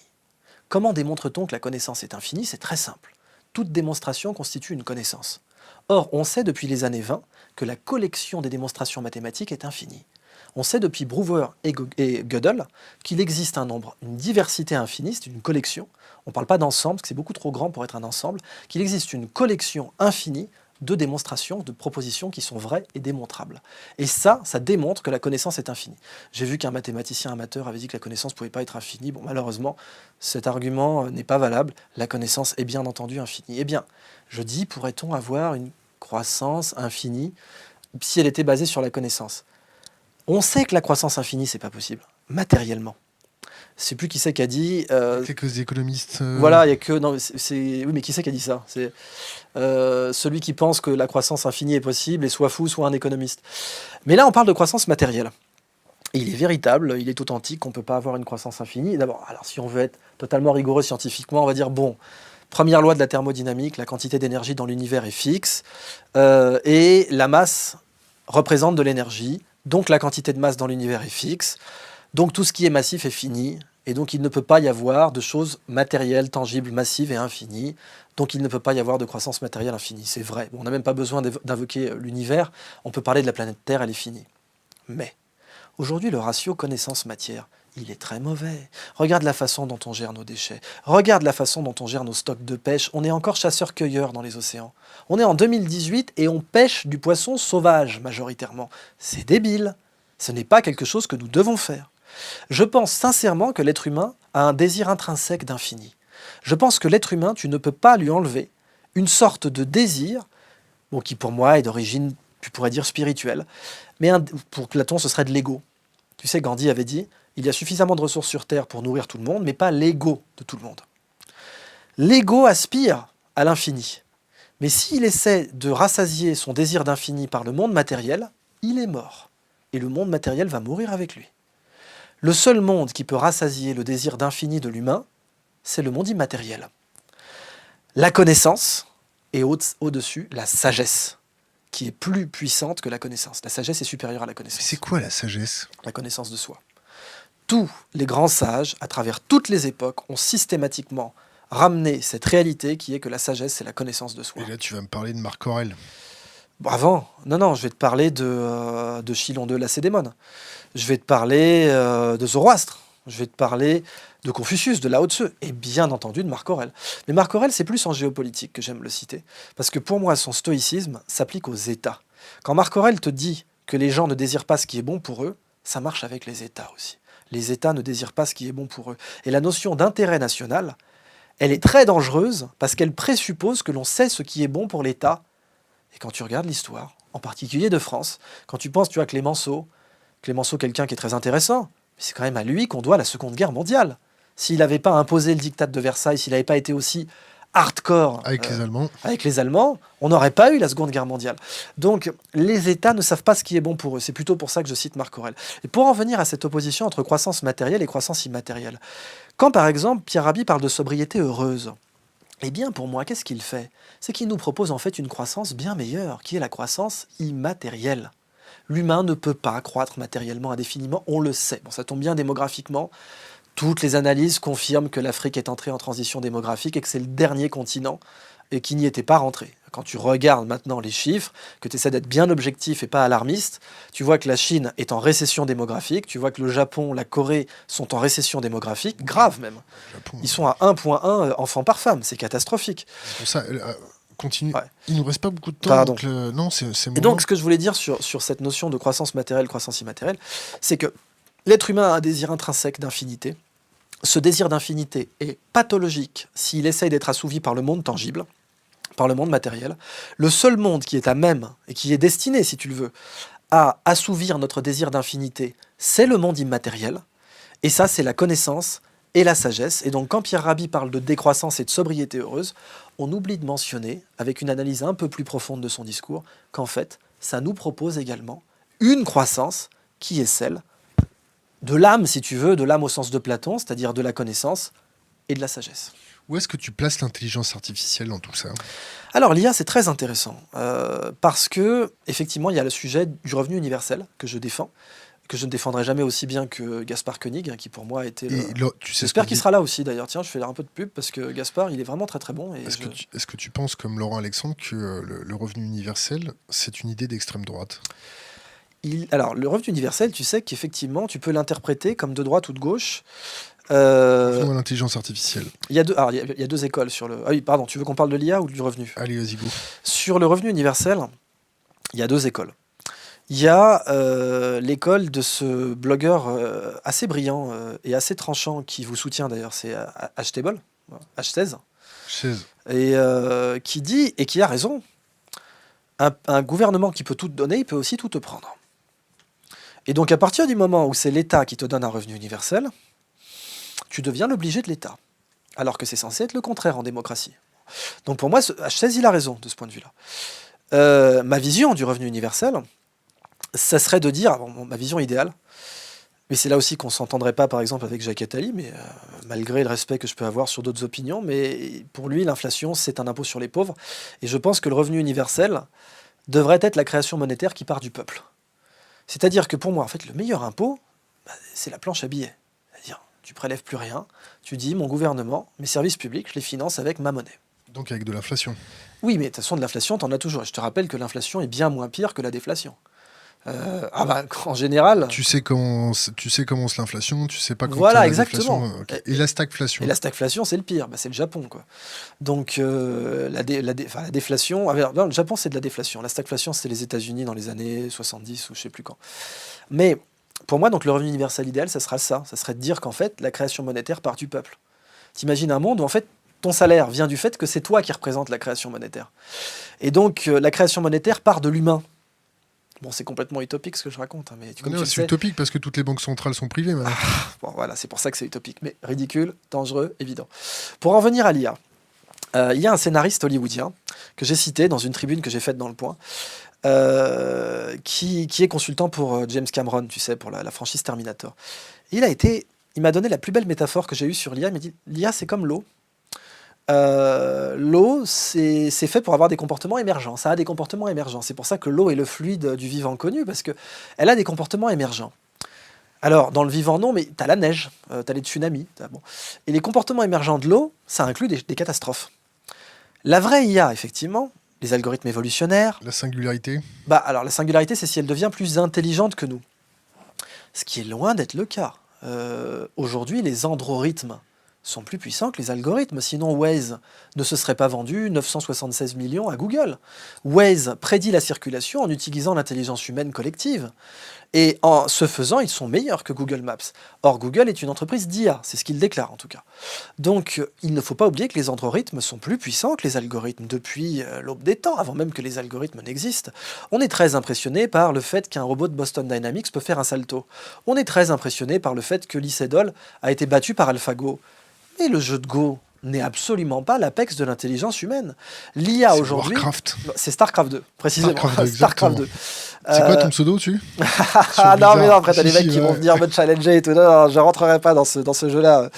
Comment démontre-t-on que la connaissance est infinie? C'est très simple. Toute démonstration constitue une connaissance. Or, on sait depuis les années 20 que la collection des démonstrations mathématiques est infinie. On sait depuis Brouwer et Gödel qu'il existe un nombre, une diversité infinie, c'est une collection. On ne parle pas d'ensemble, parce que c'est beaucoup trop grand pour être un ensemble, qu'il existe une collection infinie de démonstrations, de propositions qui sont vraies et démontrables. Et ça démontre que la connaissance est infinie. J'ai vu qu'un mathématicien amateur avait dit que la connaissance ne pouvait pas être infinie. Bon, malheureusement, cet argument n'est pas valable. La connaissance est bien entendu infinie. Eh bien, je dis, pourrait-on avoir une croissance infinie si elle était basée sur la connaissance? On sait que la croissance infinie, c'est pas possible, matériellement. Je sais plus qui c'est qui a dit. Quelques économistes. Voilà, il y a que. Non, oui, mais qui c'est qui a dit ça? C'est celui qui pense que la croissance infinie est possible et soit fou, soit un économiste. Mais là, on parle de croissance matérielle. Et il est véritable, il est authentique, on ne peut pas avoir une croissance infinie. D'abord, alors si on veut être totalement rigoureux scientifiquement, on va dire bon. Première loi de la thermodynamique, la quantité d'énergie dans l'univers est fixe et la masse représente de l'énergie. Donc la quantité de masse dans l'univers est fixe, donc tout ce qui est massif est fini, et donc il ne peut pas y avoir de choses matérielles, tangibles, massives et infinies, donc il ne peut pas y avoir de croissance matérielle infinie. C'est vrai, bon, on n'a même pas besoin d'invoquer l'univers, on peut parler de la planète Terre, elle est finie. Mais aujourd'hui, le ratio connaissance-matière, il est très mauvais. Regarde la façon dont on gère nos déchets. Regarde la façon dont on gère nos stocks de pêche. On est encore chasseurs-cueilleurs dans les océans. On est en 2018 et on pêche du poisson sauvage majoritairement. C'est débile. Ce n'est pas quelque chose que nous devons faire. Je pense sincèrement que l'être humain a un désir intrinsèque d'infini. Je pense que l'être humain, tu ne peux pas lui enlever une sorte de désir, bon, qui pour moi est d'origine, tu pourrais dire spirituelle, mais pour Platon, ce serait de l'ego. Tu sais, Gandhi avait dit, il y a suffisamment de ressources sur Terre pour nourrir tout le monde, mais pas l'ego de tout le monde. L'ego aspire à l'infini. Mais s'il essaie de rassasier son désir d'infini par le monde matériel, il est mort. Et le monde matériel va mourir avec lui. Le seul monde qui peut rassasier le désir d'infini de l'humain, c'est le monde immatériel. la connaissance et au-dessus, la sagesse, qui est plus puissante que la connaissance. La sagesse est supérieure à la connaissance. C'est quoi la sagesse? La connaissance de soi. Tous les grands sages, à travers toutes les époques, ont systématiquement ramené cette réalité qui est que la sagesse, c'est la connaissance de soi. Et là, tu vas me parler de Marc Aurèle. Bon, avant, non, je vais te parler de Chilon de Lacédémone. Je vais te parler de Zoroastre. Je vais te parler de Confucius, de Lao Tzu, et bien entendu de Marc Aurèle. Mais Marc Aurèle, c'est plus en géopolitique que j'aime le citer, parce que pour moi, son stoïcisme s'applique aux États. Quand Marc Aurèle te dit que les gens ne désirent pas ce qui est bon pour eux, ça marche avec les États aussi. Les États ne désirent pas ce qui est bon pour eux. Et la notion d'intérêt national, elle est très dangereuse, parce qu'elle présuppose que l'on sait ce qui est bon pour l'État. Et quand tu regardes l'histoire, en particulier de France, quand tu penses, tu as Clémenceau, quelqu'un qui est très intéressant, mais c'est quand même à lui qu'on doit la Seconde Guerre mondiale. S'il n'avait pas imposé le diktat de Versailles, s'il n'avait pas été aussi hardcore avec les Allemands, on n'aurait pas eu la Seconde Guerre mondiale. Donc, les États ne savent pas ce qui est bon pour eux. C'est plutôt pour ça que je cite Marc Aurèle. Et pour en venir à cette opposition entre croissance matérielle et croissance immatérielle, quand par exemple Pierre Rabhi parle de sobriété heureuse, eh bien pour moi, qu'est-ce qu'il fait? C'est qu'il nous propose en fait une croissance bien meilleure, qui est la croissance immatérielle. L'humain ne peut pas croître matériellement indéfiniment, on le sait. Bon, ça tombe bien démographiquement. Toutes les analyses confirment que l'Afrique est entrée en transition démographique et que c'est le dernier continent et qui n'y était pas rentré. Quand tu regardes maintenant les chiffres, que tu essaies d'être bien objectif et pas alarmiste, tu vois que la Chine est en récession démographique, tu vois que le Japon, la Corée sont en récession démographique, grave même. Ils sont à 1,1 enfants par femme, c'est catastrophique. C'est pour ça, continue. Ouais. Il ne nous reste pas beaucoup de temps. Pardon. Donc non, c'est et donc, ce que je voulais dire sur cette notion de croissance matérielle, croissance immatérielle, c'est que l'être humain a un désir intrinsèque d'infinité. Ce désir d'infinité est pathologique s'il essaye d'être assouvi par le monde tangible, par le monde matériel. Le seul monde qui est à même, et qui est destiné, si tu le veux, à assouvir notre désir d'infinité, c'est le monde immatériel. Et ça, c'est la connaissance et la sagesse. Et donc, quand Pierre Rabhi parle de décroissance et de sobriété heureuse, on oublie de mentionner, avec une analyse un peu plus profonde de son discours, qu'en fait, ça nous propose également une croissance qui est celle de l'âme, si tu veux, de l'âme au sens de Platon, c'est-à-dire de la connaissance et de la sagesse. Où est-ce que tu places l'intelligence artificielle dans tout ça? Alors l'IA, c'est très intéressant, parce que effectivement, il y a le sujet du revenu universel que je défends, que je ne défendrai jamais aussi bien que Gaspard Koenig, qui pour moi était... J'espère qu'il sera là aussi d'ailleurs. Tiens, je fais un peu de pub, parce que Gaspard, il est vraiment très très bon. Est-ce que tu penses, comme Laurent Alexandre, que le revenu universel, c'est une idée d'extrême droite? Alors, le revenu universel, tu sais qu'effectivement, tu peux l'interpréter comme de droite ou de gauche. Revenons à l'intelligence artificielle. Il y a deux écoles sur le... Ah oui, pardon, tu veux qu'on parle de l'IA ou du revenu? Allez, vas-y, go. Sur le revenu universel, il y a deux écoles. Il y a l'école de ce blogueur assez brillant et assez tranchant qui vous soutient d'ailleurs, c'est H-Table, H16. Et qui dit, et qui a raison, un gouvernement qui peut tout te donner, il peut aussi tout te prendre. Et donc, à partir du moment où c'est l'État qui te donne un revenu universel, tu deviens l'obligé de l'État. Alors que c'est censé être le contraire en démocratie. Donc, pour moi, H16, il a raison de ce point de vue-là. Ma vision du revenu universel, ça serait de dire, ma vision idéale, mais c'est là aussi qu'on ne s'entendrait pas, par exemple, avec Jacques Attali, mais malgré le respect que je peux avoir sur d'autres opinions, mais pour lui, l'inflation, c'est un impôt sur les pauvres. Et je pense que le revenu universel devrait être la création monétaire qui part du peuple. C'est-à-dire que pour moi, en fait, le meilleur impôt, c'est la planche à billets. C'est-à-dire, tu prélèves plus rien, tu dis, mon gouvernement, mes services publics, je les finance avec ma monnaie. Donc avec de l'inflation. Oui, mais de toute façon, de l'inflation, t'en as toujours. Je te rappelle que l'inflation est bien moins pire que la déflation. En général... Tu sais comment c'est l'inflation, tu sais pas quand voilà, exactement. Okay. Et la stagflation. Et la stagflation, c'est le pire, c'est le Japon, quoi. Donc, la déflation... Non, le Japon, c'est de la déflation. La stagflation, c'est les États-Unis dans les années 70 ou je sais plus quand. Mais, pour moi, donc, le revenu universel idéal, ça sera ça. Ça serait de dire qu'en fait, la création monétaire part du peuple. T'imagines un monde où, en fait, ton salaire vient du fait que c'est toi qui représente la création monétaire. Et donc, la création monétaire part de l'humain. Bon, c'est complètement utopique ce que je raconte, mais c'est utopique parce que toutes les banques centrales sont privées maintenant. Bon, voilà, c'est pour ça que c'est utopique, mais ridicule, dangereux, évident. Pour en venir à l'IA, il y a un scénariste hollywoodien que j'ai cité dans une tribune que j'ai faite dans Le Point, qui est consultant pour James Cameron, tu sais, pour la franchise Terminator. Il m'a donné la plus belle métaphore que j'ai eue sur l'IA. Il m'a dit, l'IA, c'est comme l'eau. L'eau, c'est fait pour avoir des comportements émergents. Ça a des comportements émergents. C'est pour ça que l'eau est le fluide du vivant connu, parce qu'elle a des comportements émergents. Alors, dans le vivant, non, mais tu as la neige, tu as les tsunamis. Bon. Et les comportements émergents de l'eau, ça inclut des catastrophes. La vraie IA, effectivement, les algorithmes évolutionnaires... La singularité ? Alors, la singularité, c'est si elle devient plus intelligente que nous. Ce qui est loin d'être le cas. Aujourd'hui, les androrithmes sont plus puissants que les algorithmes. Sinon, Waze ne se serait pas vendu 976 millions à Google. Waze prédit la circulation en utilisant l'intelligence humaine collective. Et en ce faisant, ils sont meilleurs que Google Maps. Or, Google est une entreprise d'IA, c'est ce qu'il déclare en tout cas. Donc, il ne faut pas oublier que les androrithmes sont plus puissants que les algorithmes depuis l'aube des temps, avant même que les algorithmes n'existent. On est très impressionné par le fait qu'un robot de Boston Dynamics peut faire un salto. On est très impressionné par le fait que Lee Sedol a été battu par AlphaGo. Mais le jeu de Go n'est absolument pas l'apex de l'intelligence humaine. L'IA aujourd'hui... C'est StarCraft 2, précisément. StarCraft 2. C'est quoi ton pseudo dessus? Non, mais non, après, t'as des mecs qui vont venir me challenger et tout. Non, je rentrerai pas dans ce jeu-là.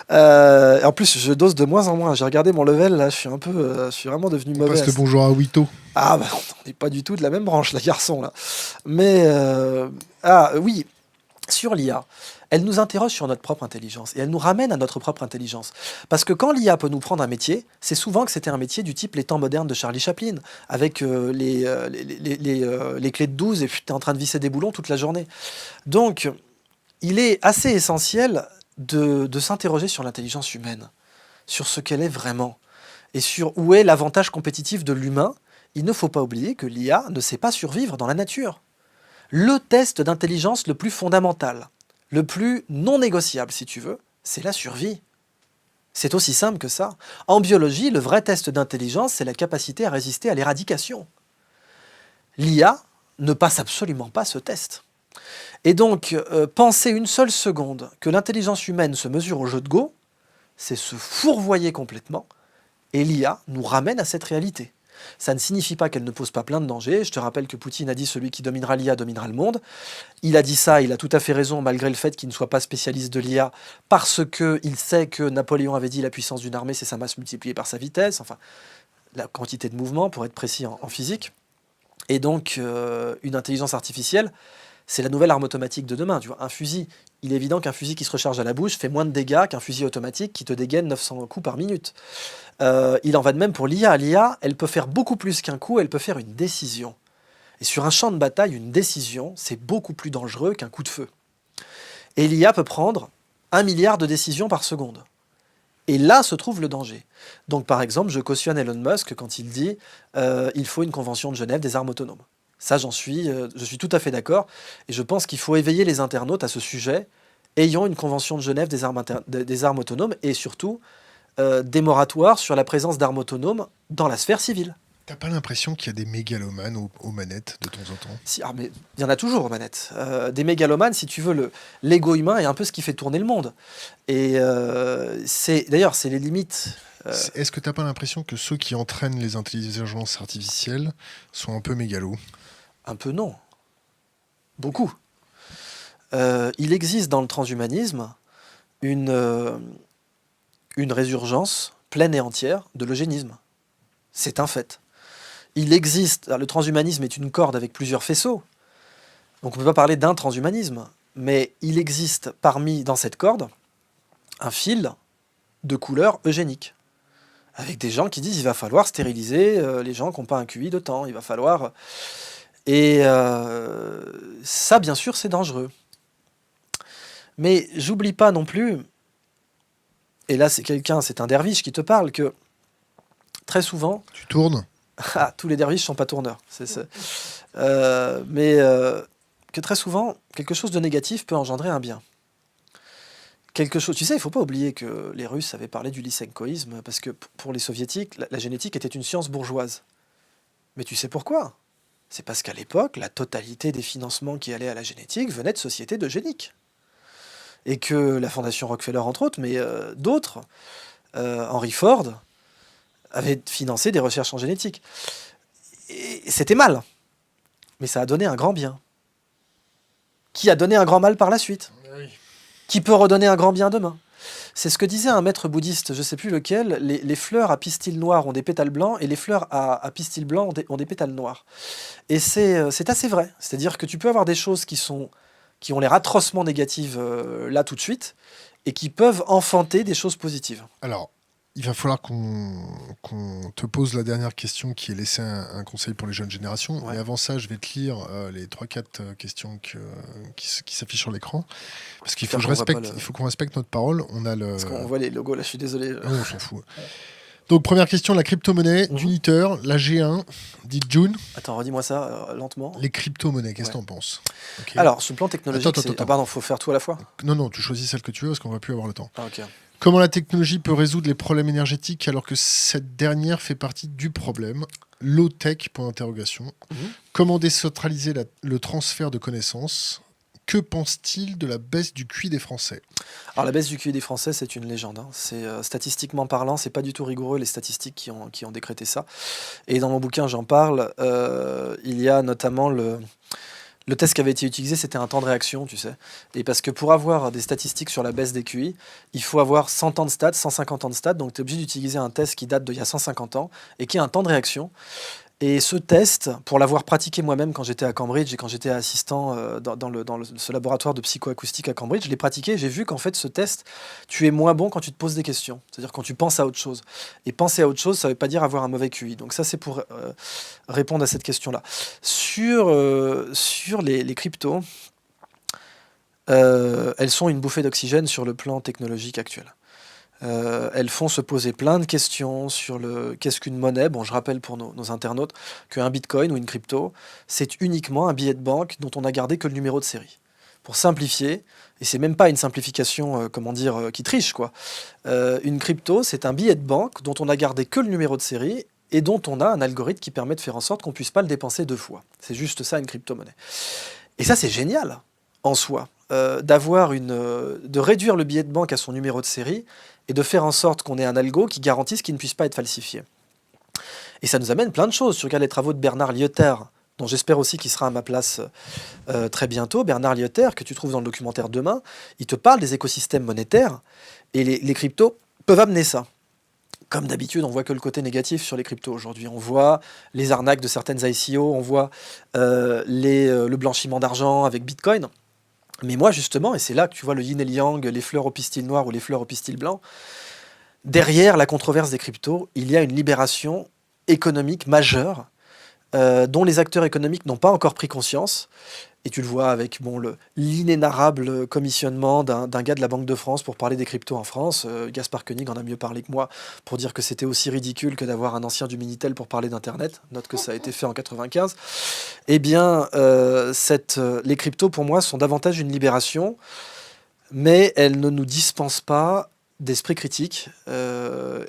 En plus, je dose de moins en moins. J'ai regardé mon level, là, je suis vraiment devenu mauvais. Passe le bonjour à Wito. On n'est pas du tout de la même branche, là, garçon, là. Mais, oui, sur l'IA, elle nous interroge sur notre propre intelligence et elle nous ramène à notre propre intelligence. Parce que quand l'IA peut nous prendre un métier, c'est souvent que c'était un métier du type Les Temps modernes de Charlie Chaplin, avec les clés de 12 et puis tu es en train de visser des boulons toute la journée. Donc, il est assez essentiel de s'interroger sur l'intelligence humaine, sur ce qu'elle est vraiment et sur où est l'avantage compétitif de l'humain. Il ne faut pas oublier que l'IA ne sait pas survivre dans la nature. Le test d'intelligence le plus fondamental, le plus non négociable, si tu veux, c'est la survie. C'est aussi simple que ça. En biologie, le vrai test d'intelligence, c'est la capacité à résister à l'éradication. L'IA ne passe absolument pas ce test. Et donc, penser une seule seconde que l'intelligence humaine se mesure au jeu de Go, c'est se fourvoyer complètement, et l'IA nous ramène à cette réalité. Ça ne signifie pas qu'elle ne pose pas plein de dangers. Je te rappelle que Poutine a dit « celui qui dominera l'IA dominera le monde ». Il a dit ça, il a tout à fait raison, malgré le fait qu'il ne soit pas spécialiste de l'IA, parce qu'il sait que Napoléon avait dit « la puissance d'une armée, c'est sa masse multipliée par sa vitesse », enfin, la quantité de mouvement, pour être précis en physique. Et donc, une intelligence artificielle, c'est la nouvelle arme automatique de demain. Tu vois, un fusil, il est évident qu'un fusil qui se recharge à la bouche fait moins de dégâts qu'un fusil automatique qui te dégaine 900 coups par minute. Il en va de même pour l'IA. L'IA, elle peut faire beaucoup plus qu'un coup, elle peut faire une décision. Et sur un champ de bataille, une décision, c'est beaucoup plus dangereux qu'un coup de feu. Et l'IA peut prendre 1 milliard de décisions par seconde. Et là se trouve le danger. Donc par exemple, je cautionne Elon Musk quand il dit il faut une convention de Genève des armes autonomes. Ça, je suis tout à fait d'accord. Et je pense qu'il faut éveiller les internautes à ce sujet. Ayons une convention de Genève des armes autonomes et surtout des moratoires sur la présence d'armes autonomes dans la sphère civile. T'as pas l'impression qu'il y a des mégalomanes aux manettes de temps en temps? Si, mais il y en a toujours aux manettes. Des mégalomanes, si tu veux, l'ego humain est un peu ce qui fait tourner le monde. Et d'ailleurs, c'est les limites. Est-ce que t'as pas l'impression que ceux qui entraînent les intelligences artificielles sont un peu mégalos? Un peu non. Beaucoup. Il existe dans le transhumanisme une résurgence pleine et entière de l'eugénisme. C'est un fait. Il existe, le transhumanisme est une corde avec plusieurs faisceaux, donc on ne peut pas parler d'un transhumanisme, mais il existe dans cette corde un fil de couleur eugénique, avec des gens qui disent il va falloir stériliser les gens qui n'ont pas un QI de temps, il va falloir... Et ça, bien sûr, c'est dangereux. Mais j'oublie pas non plus, et là c'est un derviche qui te parle, que très souvent... Tu tournes? Tous les derviches ne sont pas tourneurs. Que très souvent, quelque chose de négatif peut engendrer un bien. Tu sais, il ne faut pas oublier que les Russes avaient parlé du lysenkoïsme, parce que pour les Soviétiques, la génétique était une science bourgeoise. Mais tu sais pourquoi? C'est parce qu'à l'époque, la totalité des financements qui allaient à la génétique venaient de sociétés eugéniques. Et que la Fondation Rockefeller, entre autres, mais d'autres, Henry Ford, avait financé des recherches en génétique. Et c'était mal. Mais ça a donné un grand bien. Qui a donné un grand mal par la suite. Oui. Qui peut redonner un grand bien demain. C'est ce que disait un maître bouddhiste, je ne sais plus lequel, les fleurs à pistil noir ont des pétales blancs et les fleurs à pistil blanc ont des pétales noirs. Et c'est assez vrai. C'est-à-dire que tu peux avoir des choses qui ont l'air atrocement négatives là tout de suite et qui peuvent enfanter des choses positives. Alors, il va falloir qu'on te pose la dernière question qui est laisser un conseil pour les jeunes générations. Ouais. Mais avant ça, je vais te lire les 3-4 questions qui s'affichent sur l'écran. Parce qu'il faut qu'on respecte notre parole. Parce qu'on voit les logos, là, je suis désolé. Non, on s'en fout. Donc, première question, la crypto-monnaie d'Uniteur, la G1, dite June. Attends, redis-moi ça lentement. Les crypto-monnaies, qu'est-ce que t'en penses? Okay. Alors, sur le plan technologique, attends. pardon, faut faire tout à la fois? Non, tu choisis celle que tu veux parce qu'on va plus avoir le temps. Ah, ok. Comment la technologie peut résoudre les problèmes énergétiques alors que cette dernière fait partie du problème? Low-tech, point d'interrogation. Comment décentraliser le transfert de connaissances? Que pense-t-il de la baisse du QI des Français? Alors la baisse du QI des Français, c'est une légende. Hein. C'est statistiquement parlant, c'est pas du tout rigoureux les statistiques qui ont décrété ça. Et dans mon bouquin, j'en parle. Il y a notamment le test qui avait été utilisé, c'était un temps de réaction, tu sais. Et parce que pour avoir des statistiques sur la baisse des QI, il faut avoir 100 ans de stats, 150 ans de stats. Donc tu es obligé d'utiliser un test qui date d'il y a 150 ans et qui a un temps de réaction. Et ce test, pour l'avoir pratiqué moi-même quand j'étais à Cambridge et quand j'étais assistant dans ce laboratoire de psychoacoustique à Cambridge, je l'ai pratiqué et j'ai vu qu'en fait ce test, tu es moins bon quand tu te poses des questions. C'est-à-dire quand tu penses à autre chose. Et penser à autre chose, ça ne veut pas dire avoir un mauvais QI. Donc ça, c'est pour répondre à cette question-là. Sur les cryptos, elles sont une bouffée d'oxygène sur le plan technologique actuel. Elles font se poser plein de questions sur qu'est-ce qu'une monnaie. Bon, je rappelle pour nos internautes qu'un bitcoin ou une crypto, c'est uniquement un billet de banque dont on a gardé que le numéro de série. Pour simplifier, et c'est même pas une simplification, qui triche, quoi. Une crypto, c'est un billet de banque dont on a gardé que le numéro de série et dont on a un algorithme qui permet de faire en sorte qu'on puisse pas le dépenser 2 fois. C'est juste ça, une crypto-monnaie. Et ça, c'est génial, en soi, de réduire le billet de banque à son numéro de série et de faire en sorte qu'on ait un algo qui garantisse qu'il ne puisse pas être falsifié. Et ça nous amène plein de choses. Tu regardes les travaux de Bernard Lietaer, dont j'espère aussi qu'il sera à ma place très bientôt. Bernard Lietaer, que tu trouves dans le documentaire Demain, il te parle des écosystèmes monétaires, et les cryptos peuvent amener ça. Comme d'habitude, on voit que le côté négatif sur les cryptos aujourd'hui. On voit les arnaques de certaines ICO, on voit le blanchiment d'argent avec Bitcoin. Mais moi, justement, et c'est là que tu vois le yin et le yang, les fleurs au pistil noir ou les fleurs au pistil blanc, derrière la controverse des cryptos, il y a une libération économique majeure dont les acteurs économiques n'ont pas encore pris conscience. Et tu le vois avec l'inénarrable commissionnement d'un gars de la Banque de France pour parler des cryptos en France. Gaspard Koenig en a mieux parlé que moi pour dire que c'était aussi ridicule que d'avoir un ancien du Minitel pour parler d'Internet. Note que ça a été fait en 95. Eh bien, les cryptos, pour moi, sont davantage une libération, mais elles ne nous dispensent pas d'esprit critique.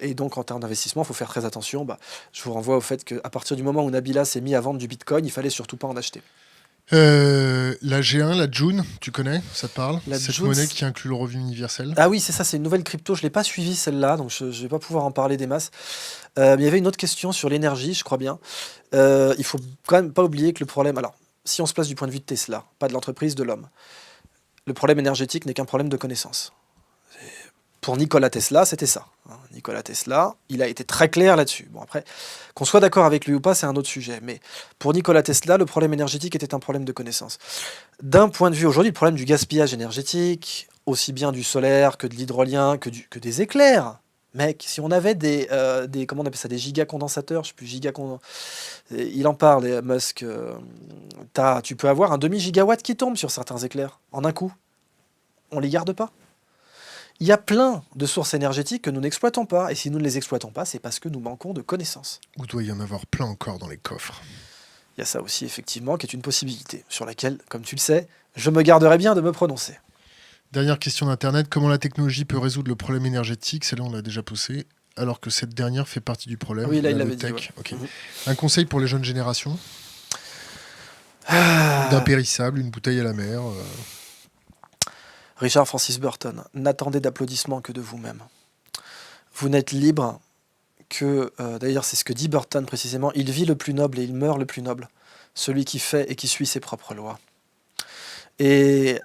Et donc, en termes d'investissement, il faut faire très attention. Je vous renvoie au fait qu'à partir du moment où Nabila s'est mis à vendre du Bitcoin, il fallait surtout pas en acheter. La G1, la June, tu connais? Ça te parle? Cette monnaie qui inclut le revenu universel. Ah oui, c'est ça, c'est une nouvelle crypto. Je ne l'ai pas suivie celle-là, donc je ne vais pas pouvoir en parler des masses. Mais il y avait une autre question sur l'énergie, je crois bien. Il faut quand même pas oublier que le problème... Alors, si on se place du point de vue de Tesla, pas de l'entreprise, de l'homme, le problème énergétique n'est qu'un problème de connaissance. Pour Nikola Tesla, c'était ça. Nikola Tesla, il a été très clair là-dessus. Bon, après, qu'on soit d'accord avec lui ou pas, c'est un autre sujet. Mais pour Nikola Tesla, le problème énergétique était un problème de connaissance. D'un point de vue, aujourd'hui, le problème du gaspillage énergétique, aussi bien du solaire que de l'hydrolien, que des éclairs. Mec, si on avait comment on appelle ça, des gigacondensateurs, je sais plus, il en parle, Musk, tu peux avoir un demi-gigawatt qui tombe sur certains éclairs, en un coup. On les garde pas. Il y a plein de sources énergétiques que nous n'exploitons pas. Et si nous ne les exploitons pas, c'est parce que nous manquons de connaissances. Ou doit y en avoir plein encore dans les coffres. Il y a ça aussi, effectivement, qui est une possibilité, sur laquelle, comme tu le sais, je me garderai bien de me prononcer. Dernière question d'Internet. Comment la technologie peut résoudre le problème énergétique? Celle-là, on l'a déjà posée. Alors que cette dernière fait partie du problème. Oui, là, il l'avait dit. Ouais. Okay. Un conseil pour les jeunes générations? D'impérissable, une bouteille à la mer Richard Francis Burton, n'attendez d'applaudissements que de vous-même. Vous n'êtes libre que, d'ailleurs c'est ce que dit Burton précisément, il vit le plus noble et il meurt le plus noble, celui qui fait et qui suit ses propres lois. Et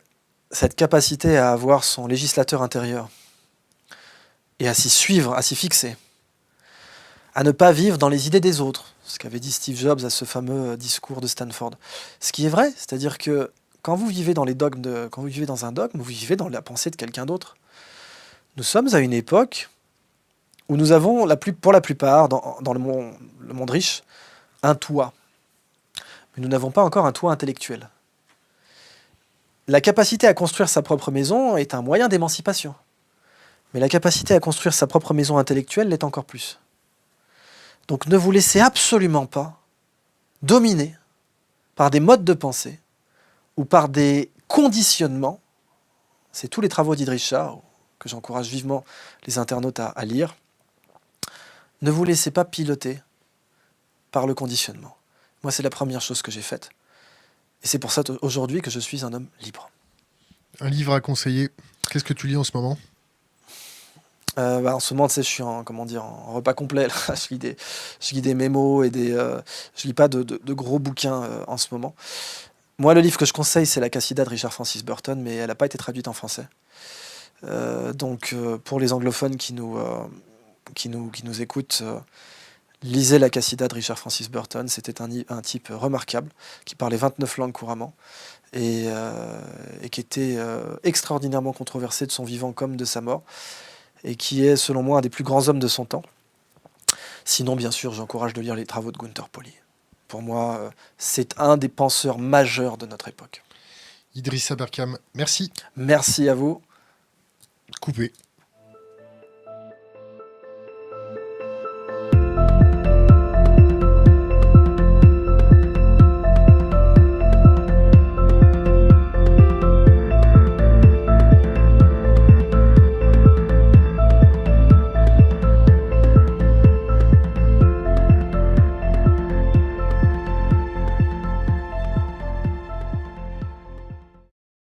cette capacité à avoir son législateur intérieur, et à s'y suivre, à s'y fixer, à ne pas vivre dans les idées des autres, ce qu'avait dit Steve Jobs à ce fameux discours de Stanford. Ce qui est vrai, c'est-à-dire que quand vous vivez dans quand vous vivez dans un dogme, vous vivez dans la pensée de quelqu'un d'autre. Nous sommes à une époque où nous avons, pour la plupart, dans le monde riche, un toit. Mais nous n'avons pas encore un toit intellectuel. La capacité à construire sa propre maison est un moyen d'émancipation. Mais la capacité à construire sa propre maison intellectuelle l'est encore plus. Donc ne vous laissez absolument pas dominer par des modes de pensée ou par des conditionnements. C'est tous les travaux d'Idriss Shah, que j'encourage vivement les internautes à lire. Ne vous laissez pas piloter par le conditionnement. Moi, c'est la première chose que j'ai faite. Et c'est pour ça aujourd'hui que je suis un homme libre. Un livre à conseiller. Qu'est-ce que tu lis en ce moment ? En ce moment, tu sais, je suis en repas complet. Là. Je lis des mémos et je lis pas de gros bouquins en ce moment. Moi, le livre que je conseille, c'est La Cassida de Richard Francis Burton, mais elle n'a pas été traduite en français. Donc, pour les anglophones qui nous écoutent, lisez La Cassida de Richard Francis Burton. C'était un type remarquable qui parlait 29 langues couramment et qui était extraordinairement controversé de son vivant comme de sa mort, et qui est, selon moi, un des plus grands hommes de son temps. Sinon, bien sûr, j'encourage de lire les travaux de Gunther Pauli. Pour moi, c'est un des penseurs majeurs de notre époque. Idrissa Berkam, merci. Merci à vous. Coupé.